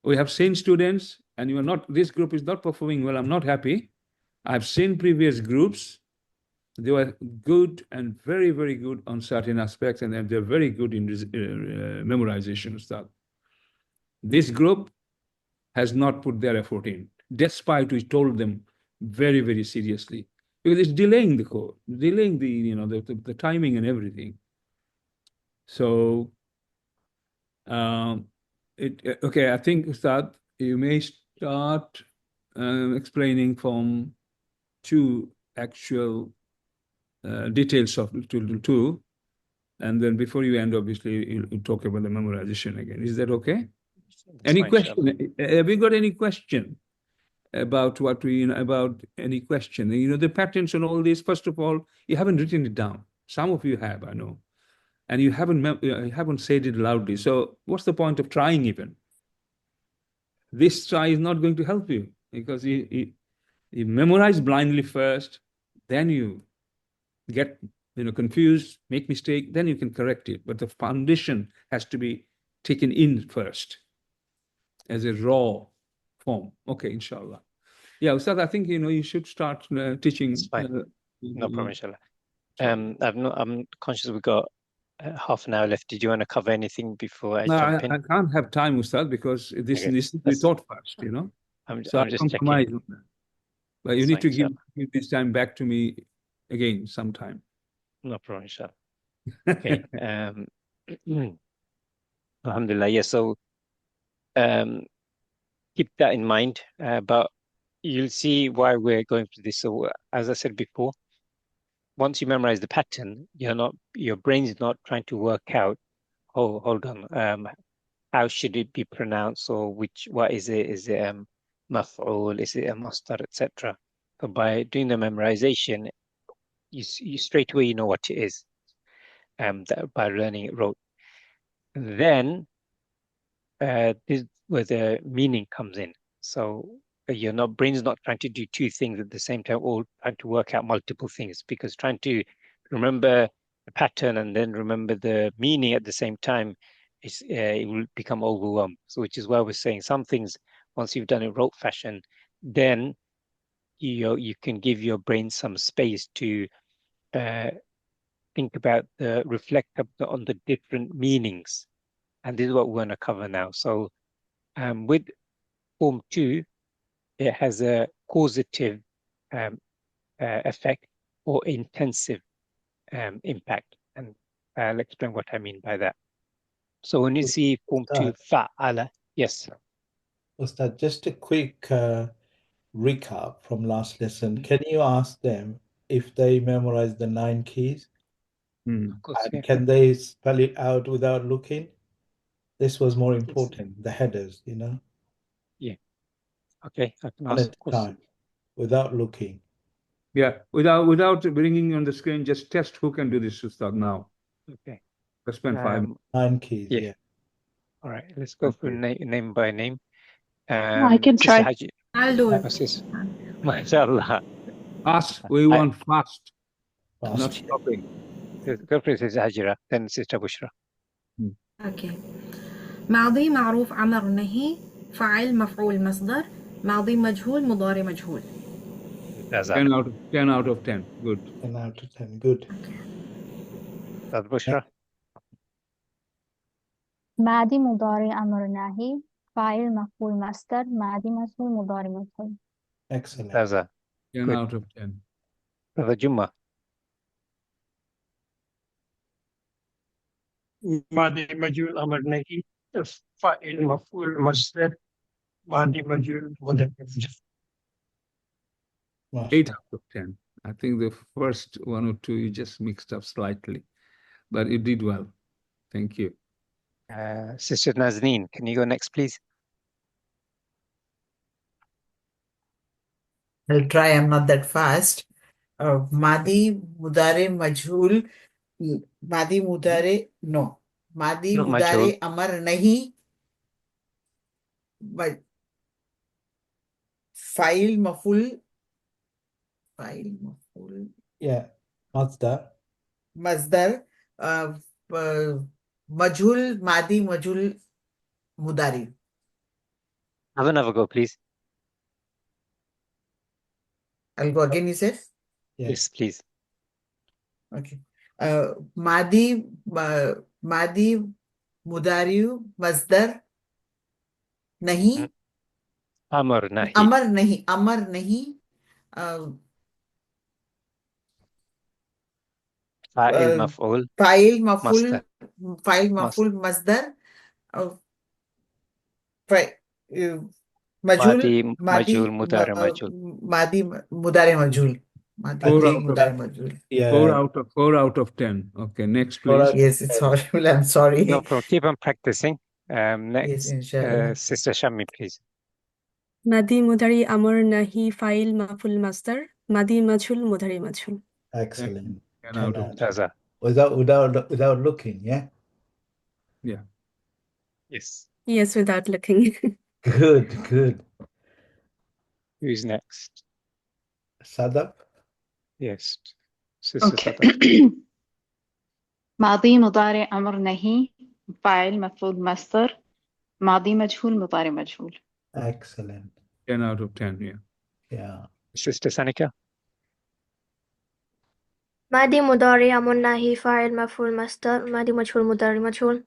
S3: We have seen students, and you are not, this group is not performing well. I'm not happy. I've seen previous groups. They were good and very, very good on certain aspects, and they're very good in memorization stuff. This group has not put their effort in, despite we told them very, very seriously, because it's delaying the code, delaying the timing and everything. So, okay, I think, Ustad, you may start explaining from 2 actual details of tool 2, and then before you end, obviously, you talk about the memorization again. Is that okay? Any question? Have you got any question about what about any question? The patterns and all this. First of all, you haven't written it down. Some of you have, I know, and you haven't said it loudly. So what's the point of trying even? This try is not going to help you, because you memorize blindly first, then you get confused, make mistake, then you can correct it. But the foundation has to be taken in first as a raw form. Okay, inshallah. Yeah, Ustad, I think you should start teaching.
S1: It's fine. No problem, inshallah. I'm conscious we've got half an hour left. Did you want to cover anything before I jump in?
S3: I can't have time, Ustad, because this needs to be taught first,
S1: I'm
S3: so
S1: just checking.
S3: on that. But you need to give this time back to me again sometime.
S1: No problem, inshallah. Okay. Alhamdulillah. Yeah, so keep that in mind. But you'll see why we're going through this. So as I said before, once you memorize the pattern, your brain is not trying to work out, oh, hold on, how should it be pronounced, or what is it? Is it maf'ul? Is it a masdar, etc. But by doing the memorization, you straight away know what it is. By learning it rote. Then this is where the meaning comes in. So brain's not trying to do 2 things at the same time, or trying to work out multiple things, because trying to remember the pattern and then remember the meaning at the same time, it will become overwhelmed. So which is why we're saying some things, once you've done it rote fashion, then you can give your brain some space to think about reflect on the different meanings. And this is what we're going to cover now. So with Form 2, it has a causative effect or intensive impact. And I'll explain what I mean by that. So when you see Form 2, fa'ala, yes.
S4: Ustad, just a quick recap from last lesson. Can you ask them if they memorize the 9 keys?
S1: Of course,
S4: And
S1: yeah.
S4: can they spell it out without looking? This was more important, the headers, you know?
S1: Yeah. Okay, I can
S4: One
S1: ask,
S4: at
S1: of
S4: a
S1: course.
S4: time, without looking.
S3: Yeah, without bringing on the screen, just test who can do this stuff now.
S1: Okay.
S3: Let's spend 5 minutes.
S4: 9 keys,
S1: Yeah.
S4: yeah.
S1: All right, let's go for name by name.
S9: I can
S1: Sister
S9: try.
S1: Haji.
S2: I'll do it.
S1: MashaAllah.
S3: Fast, we want fast,
S4: Fast.
S3: not stopping.
S1: Go for Sister Hajira, then Sister Bushra.
S2: اوكي. ماضي معروف أمر نهي فاعل مفعول مصدر ماضي مجهول مضارع مجهول.
S3: 10 out of 10. Good.
S4: 10 out of 10. Good.
S1: Sister Bushra.
S9: ماضي مضارع أمر نهي فاعل مفعول مصدر ماضي مجهول مضارع مجهول.
S4: Excellent.
S1: 10
S3: Good. Out of 10.
S1: Sister Jumma.
S7: ماضي مجهول أمر نهي فاعل مفعول مصدر ماضي مجهول مضارع مجهول.
S3: 8 out of 10. I think the first 1 or 2 you just mixed up slightly, but you did well. Thank you.
S1: Sister Nazneen, can you go next, please?
S5: I'll try. I'm not that fast. Madi Mudare Majhul. Madi Mudare, no. Madi Mudare Amar Nahi. But File Maful.
S4: Yeah. Mazda.
S5: Masdar. Majhul, Madi Majhul Mudari.
S1: Have another go, please.
S5: I'll go again, you said?
S1: Yes, please.
S5: Okay. Madi Mudariu Masdar Nahi.
S1: Amar Nahi.
S5: Amar Nahi.
S1: Fa'il Maf'ul.
S5: File Maf'ul Masdar. Majhul
S1: Majhul Mudari Majhul.
S5: Madi Mudare Majhul.
S4: Yeah.
S3: 4 out of 10. Okay, next please.
S5: Yes, it's horrible. I'm sorry.
S1: No problem. Keep on practicing. Next,
S5: Yes, inshallah.
S1: Sister Shami, please.
S6: মাদি মুদারি আমর নাহি file মাফুল master মাদি মাজহুল মুদারি মাজহুল.
S4: Excellent.
S3: 10 out of
S1: 10.
S4: Without looking, yeah?
S3: Yeah.
S1: Yes.
S6: Yes, without looking.
S4: Good.
S1: Who's next?
S4: Sadap.
S1: Yes. Sister
S9: Okay.
S1: Sadap.
S9: ماضي مضارع أمر نهي فاعل مفعول مصدر ماضي مجهول مضارع مجهول.
S4: Excellent.
S3: 10 out of 10, yeah.
S4: Yeah.
S1: Sister Sanika.
S8: ماضي مضارع أمر نهي فاعل مفعول مصدر ماضي مجهول مضارع مجهول.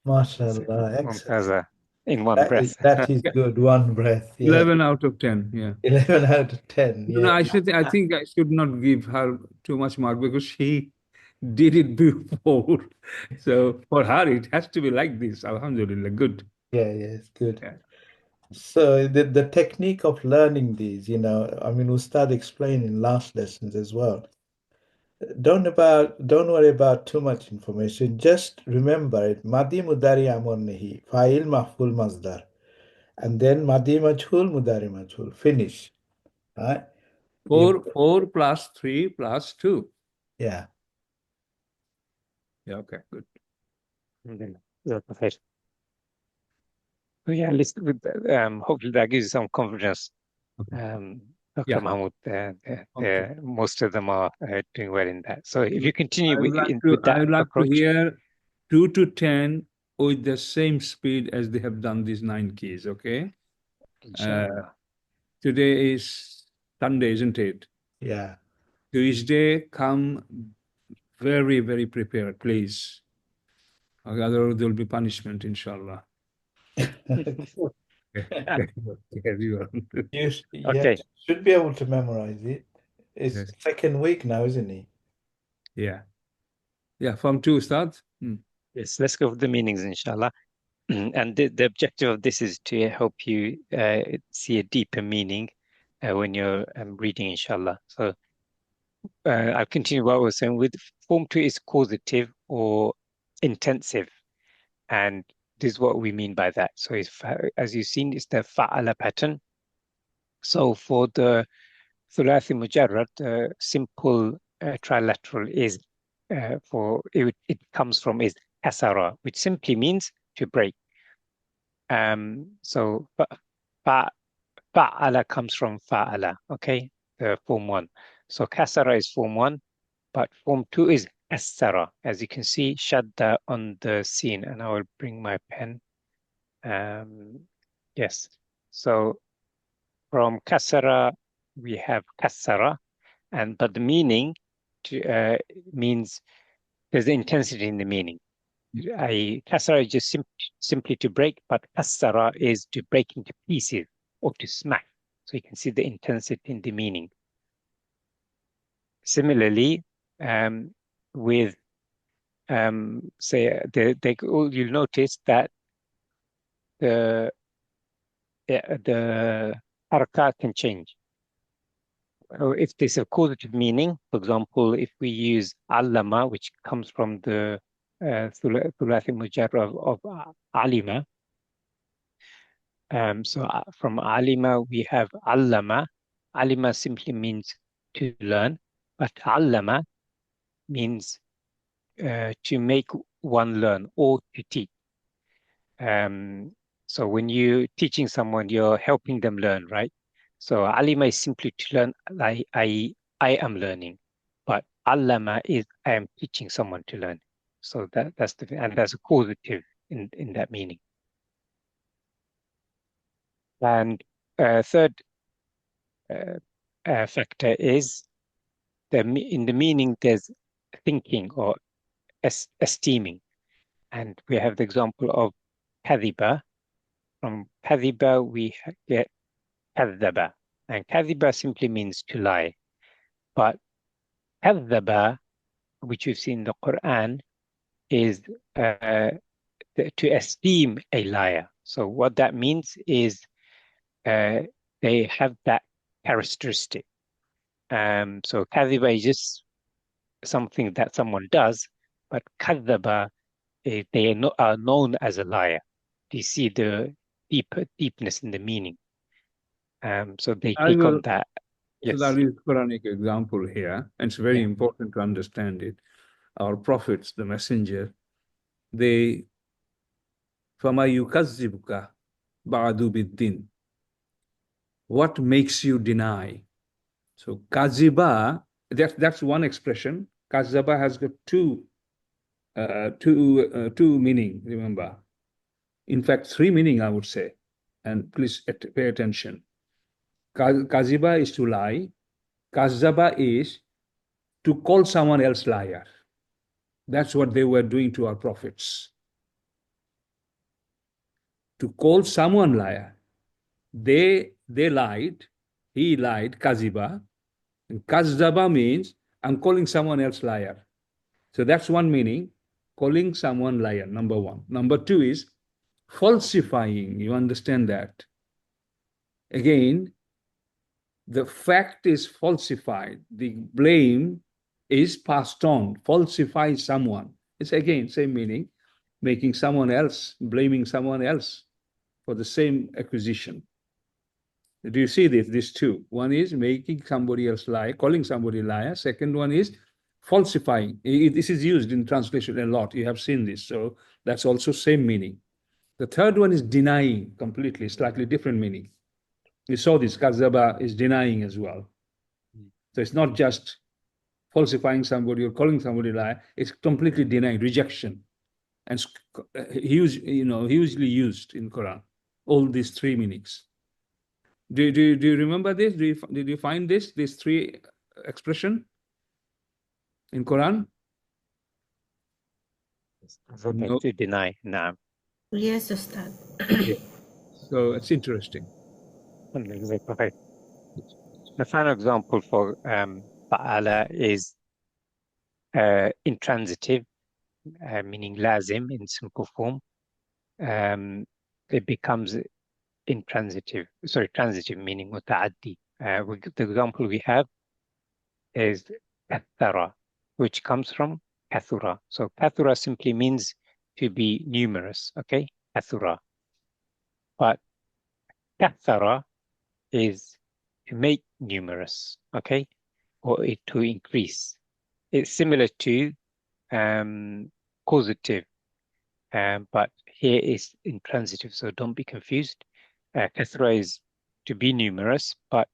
S4: MashaAllah. Excellent.
S1: In one breath.
S4: That is good. One breath. Yeah.
S3: 11 out of 10, yeah.
S4: 11 out of 10.
S3: No,
S4: Yeah.
S3: I think I should not give her too much mark because she did it before. So for her, it has to be like this. Alhamdulillah, good.
S4: Yeah, it's good.
S3: Yeah.
S4: So the technique of learning these, I mean, Ustad explained in last lessons as well. Don't worry about too much information. Just remember it. Madi mudari amar nahi, fa'il maf'ul masdar, and then madi majhul mudari majhul. Finish. Right?
S3: 4 plus 3 plus 2.
S4: Yeah.
S3: Yeah, okay, good.
S1: So yeah, hopefully that gives you some confidence.
S3: Okay.
S1: Dr. Mahmoud,
S3: Okay.
S1: most of them are doing well in that. So if you continue
S3: I
S1: with,
S3: would
S1: that
S3: like to
S1: approach.
S3: hear 2 to 10 with the same speed as they have done these 9 keys, okay?
S1: Inshallah.
S3: Today is Sunday, isn't it?
S4: Yeah.
S3: Tuesday, come very, very prepared, please. Otherwise, there will be punishment, inshallah. Carry on.
S1: Okay.
S4: Should be able to memorize it. It's
S3: Yes.
S4: second week now, isn't it?
S3: Yeah. Yeah, from 2 start.
S1: Yes, let's go with the meanings, inshallah. And the objective of this is to help you see a deeper meaning when you're reading, inshallah. So I'll continue what I was saying. With Form 2 is causative or intensive. And this is what we mean by that. So it's, as you've seen, it's the fa'ala pattern. So for the thulathi mujarrad, the simple trilateral is it comes from is kasara, which simply means to break. So fa'ala comes from fa'ala, okay, the Form 1. So kasara is Form 1, but Form 2 is asara. As you can see, shadda on the scene, and I will bring my pen. Yes, so from kasara, we have kasara, but the meaning means there's the intensity in the meaning. Kasara is just simply to break, but kasara is to break into pieces or to smack. So you can see the intensity in the meaning. Similarly, with say you'll notice that the harakat can change. If there's a causative meaning, for example, if we use allama, which comes from the thulathi mujarrad of alima. So from alima we have allama. Alima simply means to learn, but allama means to make one learn or to teach. So when you're teaching someone, you're helping them learn, right? So alima is simply to learn. I am learning, but allama is I am teaching someone to learn. So that's a causative in that meaning. And third factor is in the meaning there's thinking or esteeming, and we have the example of kadhiba. From kadhiba we get kadhaba, and kadhiba simply means to lie, but kadhaba, which we've seen in the Quran, is to esteem a liar. So what that means is they have that characteristic. So kadhiba is just something that someone does, but kadhaba, they are known as a liar. Do you see the deepness in the meaning? So they take on that. Yes.
S3: So that is Quranic example here, and it's very important to understand it. Our prophets, the messenger, they فَمَا يُكَذِّبُكَ بَعْدُ بِالدِّينِ. What makes you deny? So kaziba, that's one expression. Kazaba has got two meaning, remember. In fact, 3 meaning, I would say. And please pay attention. Kaziba is to lie. Kazaba is to call someone else liar. That's what they were doing to our prophets. To call someone liar. They lied. He lied, kaziba. And kazaba means I'm calling someone else liar. So that's one meaning, calling someone liar, number 1. Number 2 is falsifying. You understand that? Again, the fact is falsified. The blame is passed on. Falsify someone. It's again same meaning, making someone else, blaming someone else for the same accusation. Do you see this? These two. One is making somebody else lie, calling somebody liar. Second one is falsifying. This is used in translation a lot. You have seen this. So that's also same meaning. The third one is denying completely, slightly different meaning. We saw this, kazaba is denying as well. So it's not just falsifying somebody or calling somebody a lie, it's completely denying, rejection. And hugely used in Quran, all these three meanings. Do you remember this? Did you find these three expression in Quran? No.
S1: To deny. No.
S2: Yes, Ustad.
S3: Yeah. So it's interesting.
S1: The final example for fa'ala is intransitive, meaning lazim in simple form. It becomes transitive, meaning muta'addi. The example we have is kathara, which comes from kathura. So kathura simply means to be numerous, okay? Kathura. But kathara is to make numerous, okay? Or to increase. It's similar to causative, but here is intransitive, so don't be confused. Kathra is to be numerous, but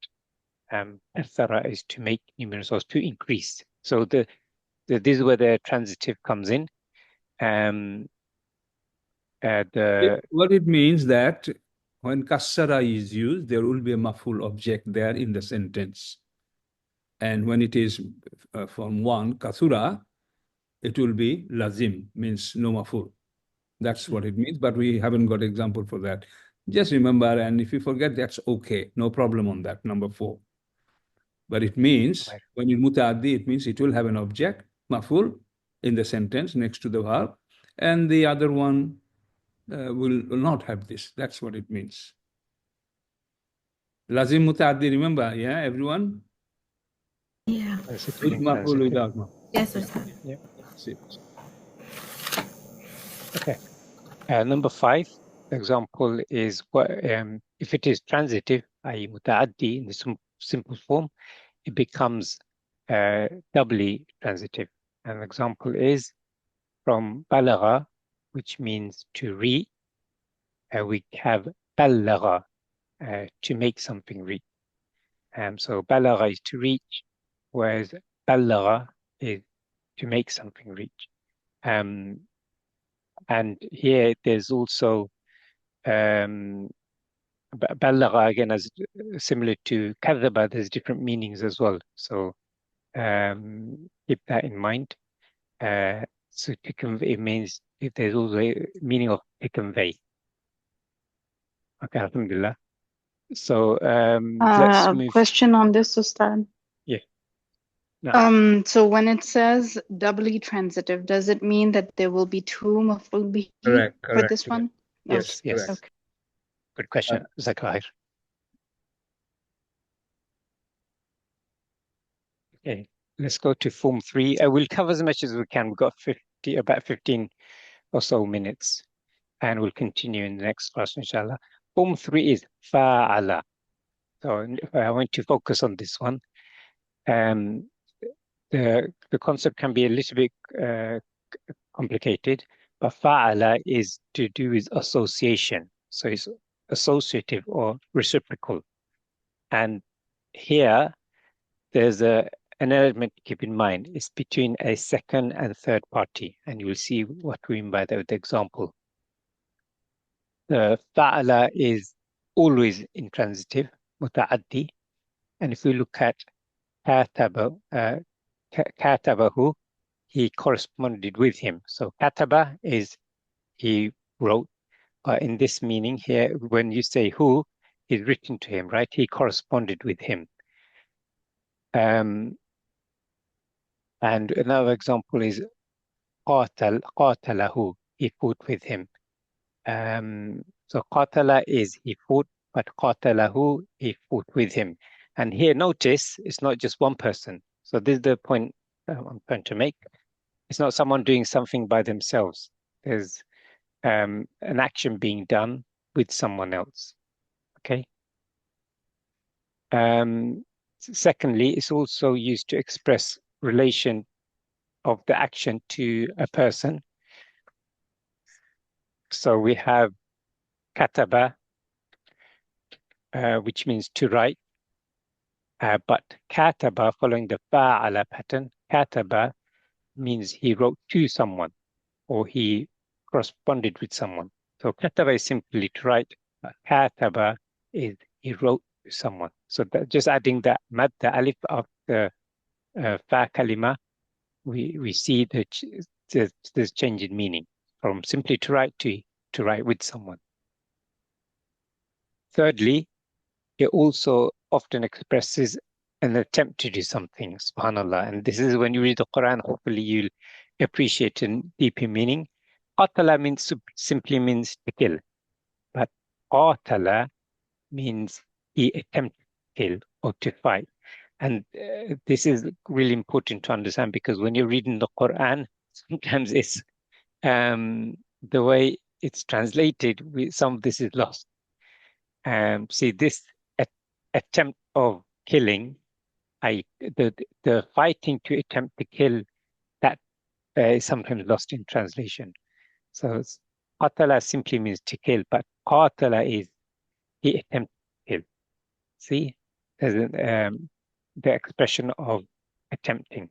S1: kathara is to make numerous or to increase. So this is where the transitive comes in.
S3: What it means that when kassara is used, there will be a maf'ul object there in the sentence. And when it is from one, kathura, it will be lazim, means no maf'ul. That's what it means, but we haven't got example for that. Just remember, and if you forget, that's okay. No problem on that, number 4. But it means, when it muta'addi, it means it will have an object, maf'ul, in the sentence next to the verb, and the other one will not have this. That's what it means. Lazim muta'addi, remember, yeah, everyone?
S2: Yeah.
S3: With maf'ul, without maf'ul.
S2: Yes, Ustad.
S1: Yeah.
S3: That's it.
S1: Okay. Number 5 example is what if it is transitive, i.e. muta'addi in the simple form, it becomes doubly transitive. An example is from balagha, which means to reach. We have balagha, to make something reach. So balagha is to reach, whereas balagha is to make something reach. And here there's also balagha again as similar to kadhaba. There's different meanings as well. So keep that in mind. So to convey means if there's also a meaning of to convey. Okay, alhamdulillah. So let's move.
S9: Question on this, Ustad.
S1: Yeah. No.
S9: So when it says doubly transitive, does it mean that there will be 2 maf'ul bihi for this
S3: Correct.
S9: one?
S1: Yes.
S3: Yes.
S9: Okay.
S1: Good question, Zakir. Okay, let's go to Form 3. We'll cover as much as we can. We've got about 15 or so minutes, and we'll continue in the next class, inshallah. Form 3 is fa'ala. So I want to focus on this one. The concept can be a little bit complicated, but fa'ala is to do with association. So it's associative or reciprocal. And here, there's an element to keep in mind. It's between a second and third party, and you'll see what we mean by that with the example. The fa'ala is always intransitive, muta'addi. And if we look at katabahu, he corresponded with him. So kataba is he wrote, but in this meaning here, when you say who, is written to him, right? He corresponded with him. And another example is qatalahu, he fought with him. So qatala is he fought, but qatalahu, he fought with him. And here, notice, it's not just one person. So this is the point I'm trying to make. It's not someone doing something by themselves. There's an action being done with someone else. Okay. Secondly, it's also used to express relation of the action to a person. So we have kataba, which means to write. But kataba, following the fa'ala pattern, kataba means he wrote to someone or he corresponded with someone. So kataba is simply to write. Kataba is he wrote to someone. So just adding that mad, the alif of the fa kalima, we see that there's change in meaning from simply to write to write with someone. Thirdly, it also often expresses an attempt to do something, subhanAllah. And this is when you read the Quran, hopefully you'll appreciate a deeper meaning. Qatala means simply means to kill, but qatala means he attempted to kill or to fight. And this is really important to understand because when you're reading the Quran, sometimes it's the way it's translated, some of this is lost. See, this attempt of killing, the fighting to attempt to kill, that is sometimes lost in translation. So qatala simply means to kill, but qatala is he attempted to kill. See, there's the expression of attempting.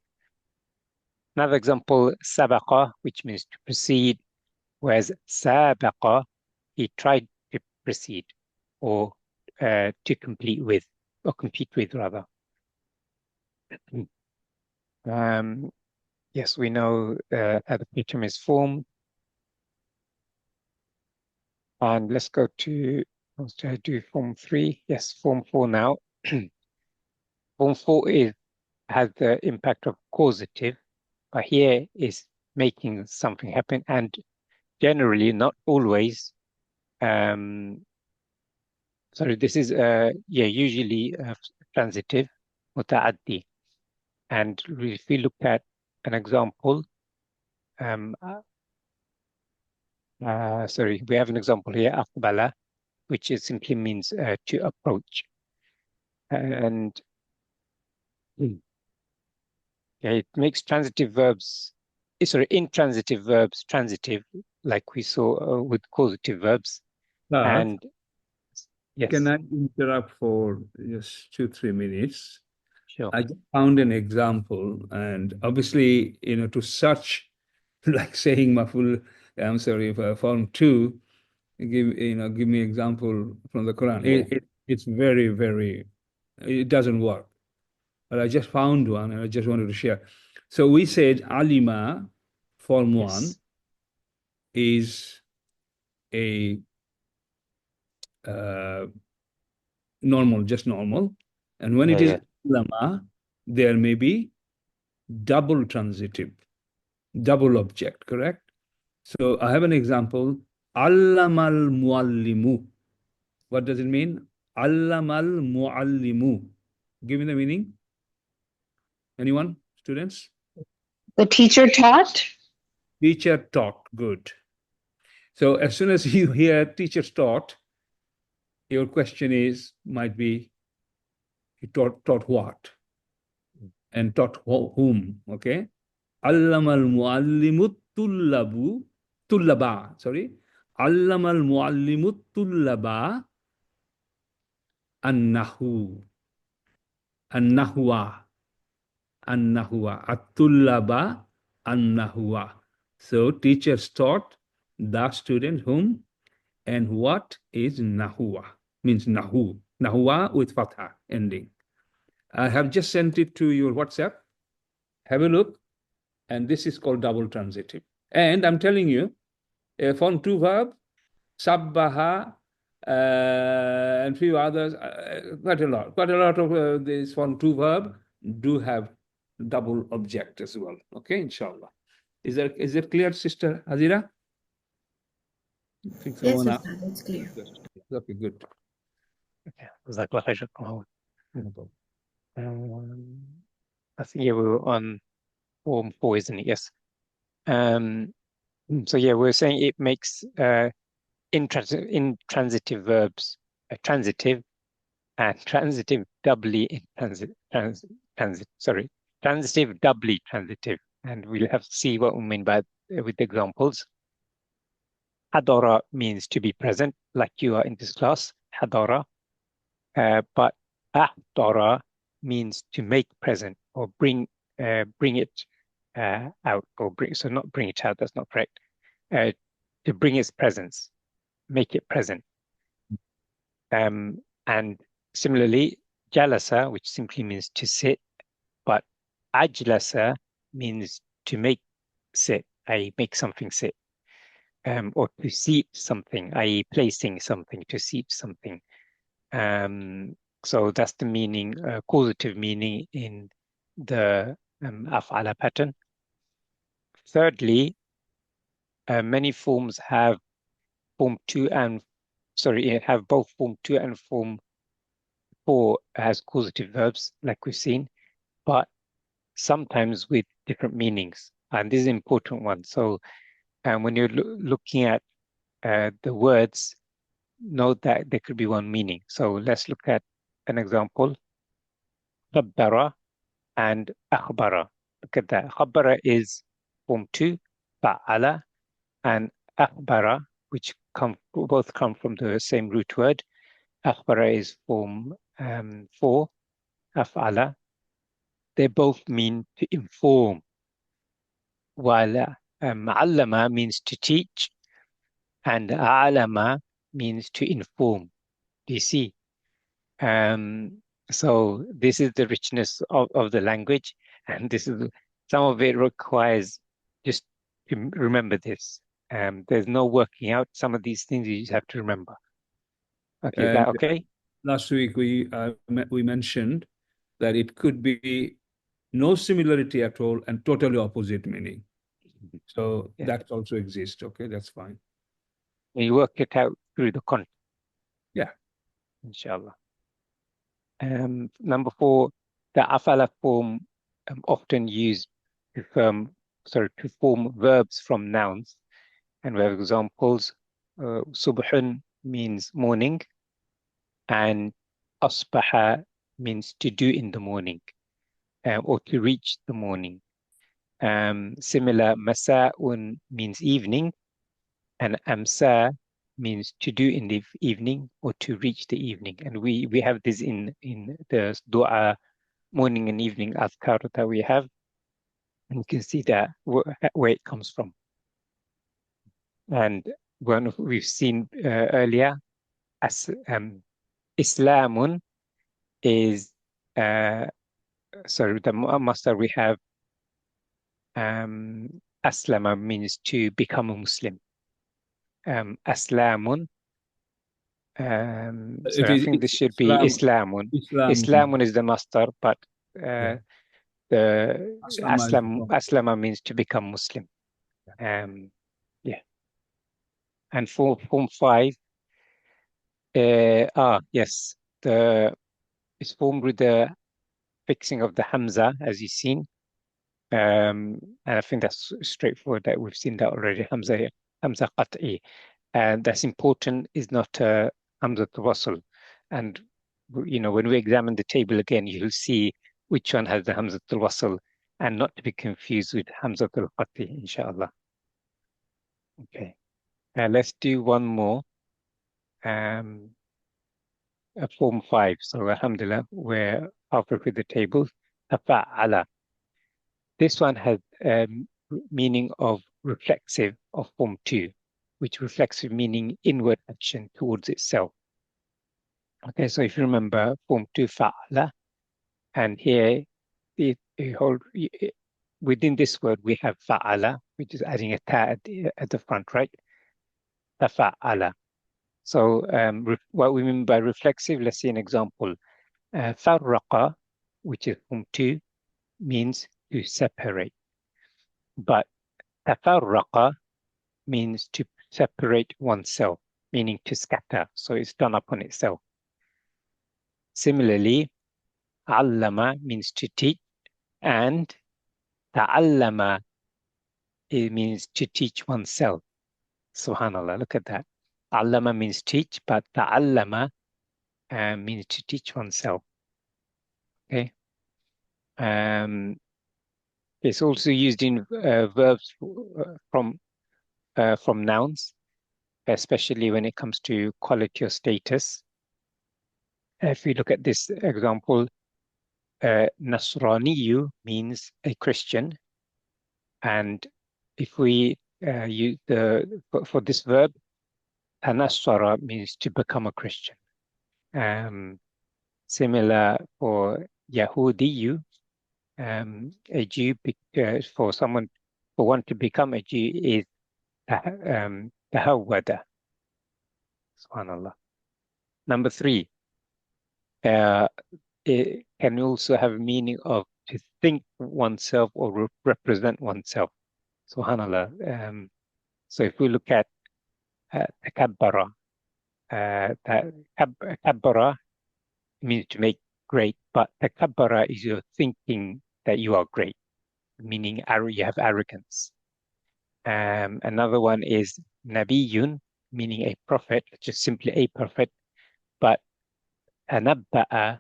S1: Another example, sabaqa, which means to proceed, whereas sabaqa, he tried to proceed or to complete with, or compete with rather. Yes, we know how the pattern is formed. And let's go to, let's do form 3. Yes, form 4 now. Form 4 has the impact of causative, but here is making something happen, and generally, not always. Sorry, this is usually transitive, muta'addi. And if we look at an example, sorry, we have an example here, aqbala, which is simply means to approach. And it makes transitive verbs, intransitive verbs transitive, like we saw with causative verbs. And yes.
S3: Can I interrupt for just 2-3 minutes?
S1: Sure.
S3: I just found an example, and obviously, to search, like saying maful, I'm sorry, form 2, give me example from the Quran.
S1: Yeah.
S3: It's very, very, it doesn't work. But I just found one, and I just wanted to share. So we said alima, form 1, is a normal, just normal. And when it is lama, there may be double transitive, double object, correct? So I have an example. Allamal muallimu. What does it mean? Allamal muallimu. Give me the meaning. Anyone? Students?
S9: The teacher taught.
S3: Teacher taught. Good. So as soon as you hear teacher taught, your question might be, he taught what? And taught whom? Okay. Allamal muallimu tullaba. Sorry. Allamal muallimu tullaba annahu. Annahwa. Annahwa. At-tullaba annahwa. So teachers taught the student whom and what is nahwa. Means nahu. Nahwa with fatha ending. I have just sent it to your WhatsApp. Have a look. And this is called double transitive. And I'm telling you, form 2 verb, sabbaha, and few others, quite a lot of this form 2 verb do have double object as well. Okay, inshallah. Is it clear, Sister Hazira?
S2: Yes, Ustad, it's clear.
S3: Okay, good.
S1: Okay. I think we were on form 4, isn't it? Yes. So we're saying it makes intransitive verbs transitive, and transitive doubly transitive doubly transitive, and we'll have to see what we mean by with examples. Hadara means to be present, like you are in this class. Hadara. But ahdara means to make present or bring it out, or bring, so not bring it out, that's not correct. To bring its presence, make it present. And similarly, jalasa, which simply means to sit, but ajlasa means to make sit, i.e. make something sit. Or to seat something, i.e. placing something, to seat something. So that's the meaning, causative meaning in the af'ala pattern. Thirdly, many forms have form 2 and, have both form 2 and form 4 as causative verbs, like we've seen, but sometimes with different meanings. And this is an important one. So when you're looking at the words, note that there could be one meaning. So let's look at an example. Khabbara and akhbara. Look at that. Khabbara is form 2, fa'ala, and akhbara, which both come from the same root word. Akhbara is form 4, af'ala. They both mean to inform, while allama means to teach, and alama means to inform. Do you see? So this is the richness of the language, and this is some of it requires just to remember this. There's no working out some of these things, you just have to remember. Okay, is that okay?
S3: Last week we mentioned that it could be no similarity at all and totally opposite meaning. So that also exists. Okay, that's fine.
S1: You work it out through the context.
S3: Yeah.
S1: Inshallah. Number 4, the afala form often used to form verbs from nouns. And we have examples. Subhun means morning, and asbaha means to do in the morning, or to reach the morning. Similar, masa'un means evening, and amsa means to do in the evening or to reach the evening. And we have this in the dua, morning and evening azkar that we have. And you can see that where it comes from. And when we've seen earlier, as Islamun is the master we have Aslama means to become a Muslim. Aslamun. So I think this should be Islamun. Islamun is the master, but the Aslama means to become Muslim. Yeah. And for form 5, yes, it's formed with the fixing of the Hamza, as you've seen. And I think that's straightforward, that we've seen that already. Hamza Qat'i. And that's important, is not Hamza Wasl. And when we examine the table again, you'll see which one has the Hamza Wasl, and not to be confused with Hamza Qat'i, inshallah. Okay. Let's do one more. Form 5. So alhamdulillah, we're halfway through the table. Tafa'ala. This one has meaning of reflexive of form 2, which reflexive meaning inward action towards itself. Okay, so if you remember form 2 fa'ala, and here within this word we have fa'ala, which is adding a ta at the front, right? Tafa'ala. So what we mean by reflexive, let's see an example. Farraqa, which is form 2, means to separate. But tafarraqa means to separate oneself, meaning to scatter. So it's done upon itself. Similarly, allama means to teach, and ta'allama, it means to teach oneself. Subhanallah, look at that. Allama means teach, but ta'allama means to teach oneself. Okay. It's also used in verbs from nouns, especially when it comes to quality or status. if we look at this example, Nasraniyu means a Christian, and if we use for this verb, Tanassara means to become a Christian. Similar for Yahudiyu, a Jew, for one to become a Jew is Tahawwada. Subhanallah. Number 3, it can also have a meaning of to think oneself or represent oneself. Subhanallah. So if we look at takabbara, takabbara means to make great, but takabbara is your thinking that you are great, meaning you have arrogance. Another one is nabiyun, meaning a prophet, just simply a prophet, but anabba'a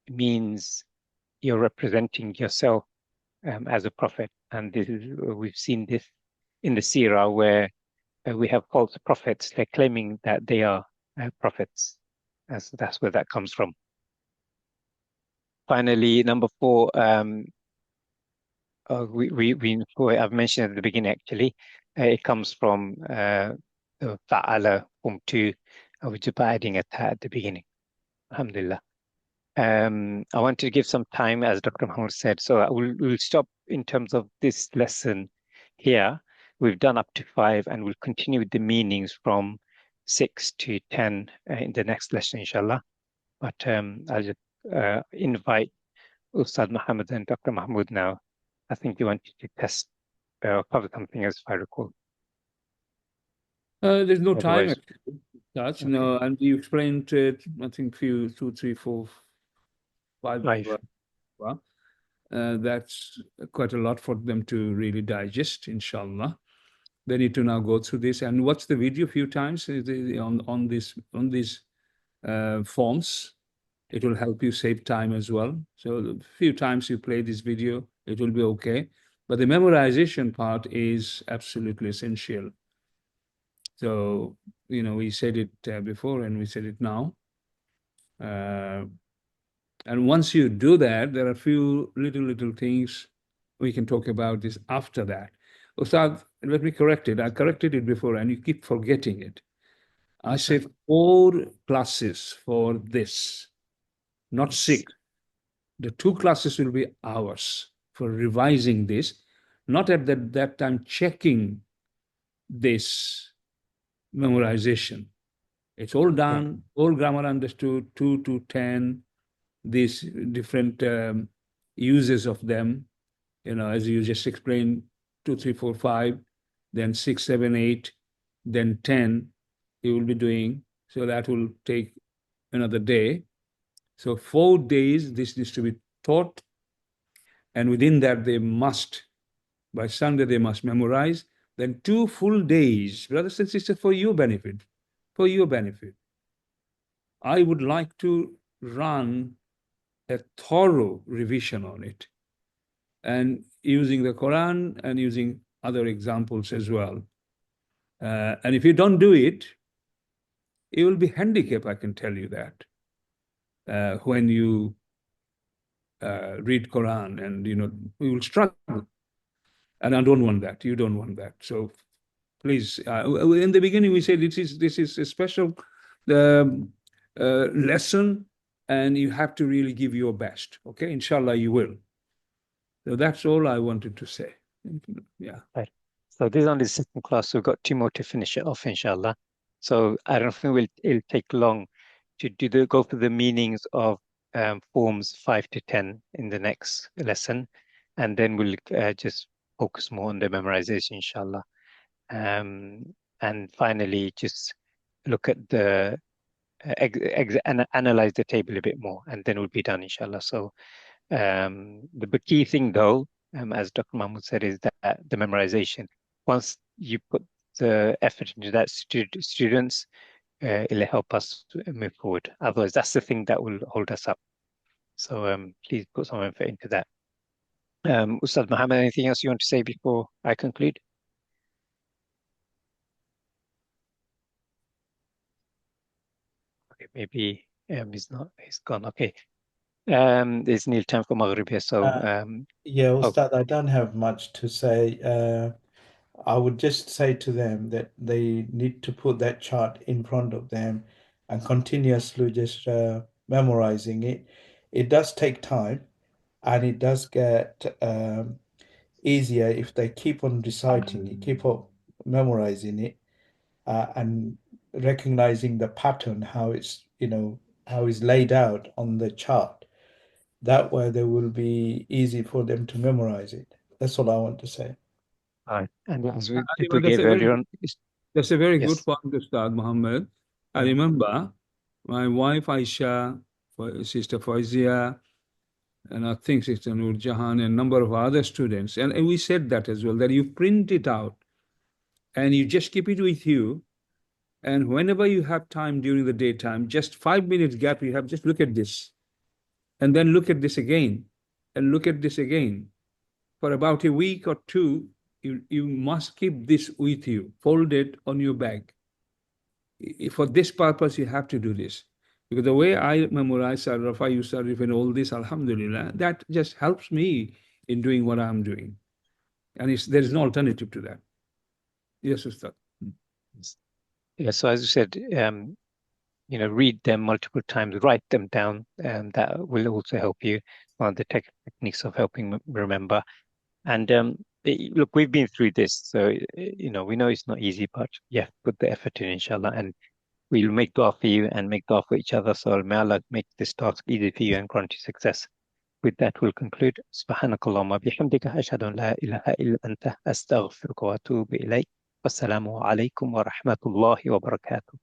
S1: means you're representing yourself as a prophet. And this is, we've seen this in the seerah where we have false prophets. They're claiming that they are prophets. That's where that comes from. Finally, number 4, I've mentioned at the beginning actually. It comes from the Fa'ala Form 2, which is by adding a ta at the beginning. Alhamdulillah. I want to give some time, as Dr. Mahmoud said, so we'll stop in terms of this lesson here. We've done up to 5, and we'll continue with the meanings from 6 to 10 in the next lesson, inshallah. But I'll just invite Ustad Muhammad and Dr. Mahmoud now. I think you wanted to test cover something, as I recall.
S3: There's no time
S1: Otherwise,
S3: actually. Touch,
S1: okay.
S3: no, and you explained it, I think 2, 3, 4, 5.
S1: 5.
S3: That's quite a lot for them to really digest, inshallah. They need to now go through this and watch the video a few times on these forms. It will help you save time as well. So a few times you play this video, it will be okay. But the memorization part is absolutely essential. So, we said it before and we said it now. And once you do that, there are a few little things we can talk about this after that. Ustad, let me correct it. I corrected it before and you keep forgetting it. I said 4 classes for this, not 6. The 2 classes will be ours for revising this, not at that time checking this memorization. It's all done, all grammar understood, 2 to 10, these different uses of them, as you just explained, 2, 3, 4, 5, then 6, 7, 8, then 10 you will be doing. So that will take another day. So 4 days this needs to be taught, and within that by Sunday they must memorize. Then 2 full days, brothers and sisters, for your benefit. I would like to run a thorough revision on it, and using the Quran and using other examples as well. And if you don't do it, you will be handicapped, I can tell you that. When you read Quran, and we will struggle. And I don't want that. You don't want that. So please, in the beginning we said this is a special lesson, and you have to really give your best. Okay, inshallah you will. So that's all I wanted to say. Yeah.
S1: Right. So this is only the second class. We've got 2 more to finish it off, inshallah. So I don't think it'll take long to go through the meanings of forms 5 to 10 in the next lesson, and then we'll just focus more on the memorization, inshallah. And finally, just look at the analyze the table a bit more, and then we'll be done, inshallah. So the key thing, though, as Dr. Mahmoud said, is that the memorization. Once you put the effort into that, students, it'll help us move forward. Otherwise, that's the thing that will hold us up. So please put some effort into that. Ustad Muhammad, anything else you want to say before I conclude? Okay, maybe He's gone. Okay. It's nearly time for Maghrib here, so
S4: yeah, Ustad, I don't have much to say. I would just say to them that they need to put that chart in front of them and continuously just memorizing it. It does take time, and it does get easier if they keep on reciting it, keep on memorizing it, and recognizing the pattern, how it's, how it's laid out on the chart. That way, they will be easy for them to memorize it. That's all I want to say.
S1: Right. And as
S3: Well,
S1: people
S3: that's
S1: gave
S3: a very
S1: earlier on,
S3: That's a very good
S1: yes.
S3: point, Ustad Muhammad. I remember my wife Aisha, Sister Faizia, and I think Sister Nur Jahan, and a number of other students. And we said that as well, that you print it out and you just keep it with you. And whenever you have time during the daytime, just 5 minutes gap you have, just look at this. And then look at this again. And look at this again. For about a week or two, you must keep this with you, folded on your bag. For this purpose, you have to do this. Because the way I memorize Rafa Yusarif and all this, Alhamdulillah, that just helps me in doing what I'm doing. And there is no alternative to that. Yes, Ustad.
S1: Yeah, so as you said, read them multiple times, write them down, and that will also help you on the techniques of helping remember. And look, we've been through this, so we know it's not easy, but yeah, put the effort in, inshallah, and we'll make dua for you and make dua for each other. So may Allah make this task easy for you and grant you success. With that, we'll conclude. Subhanakallahumma bihamdika ashhadu an la ilaha illa anta astaghfiruka wa atubu ilayk. Wassalamu alaikum wa rahmatullahi wa barakatuh.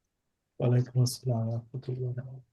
S4: Wa alaikum assalam wa rahmatullahi wa barakatuh.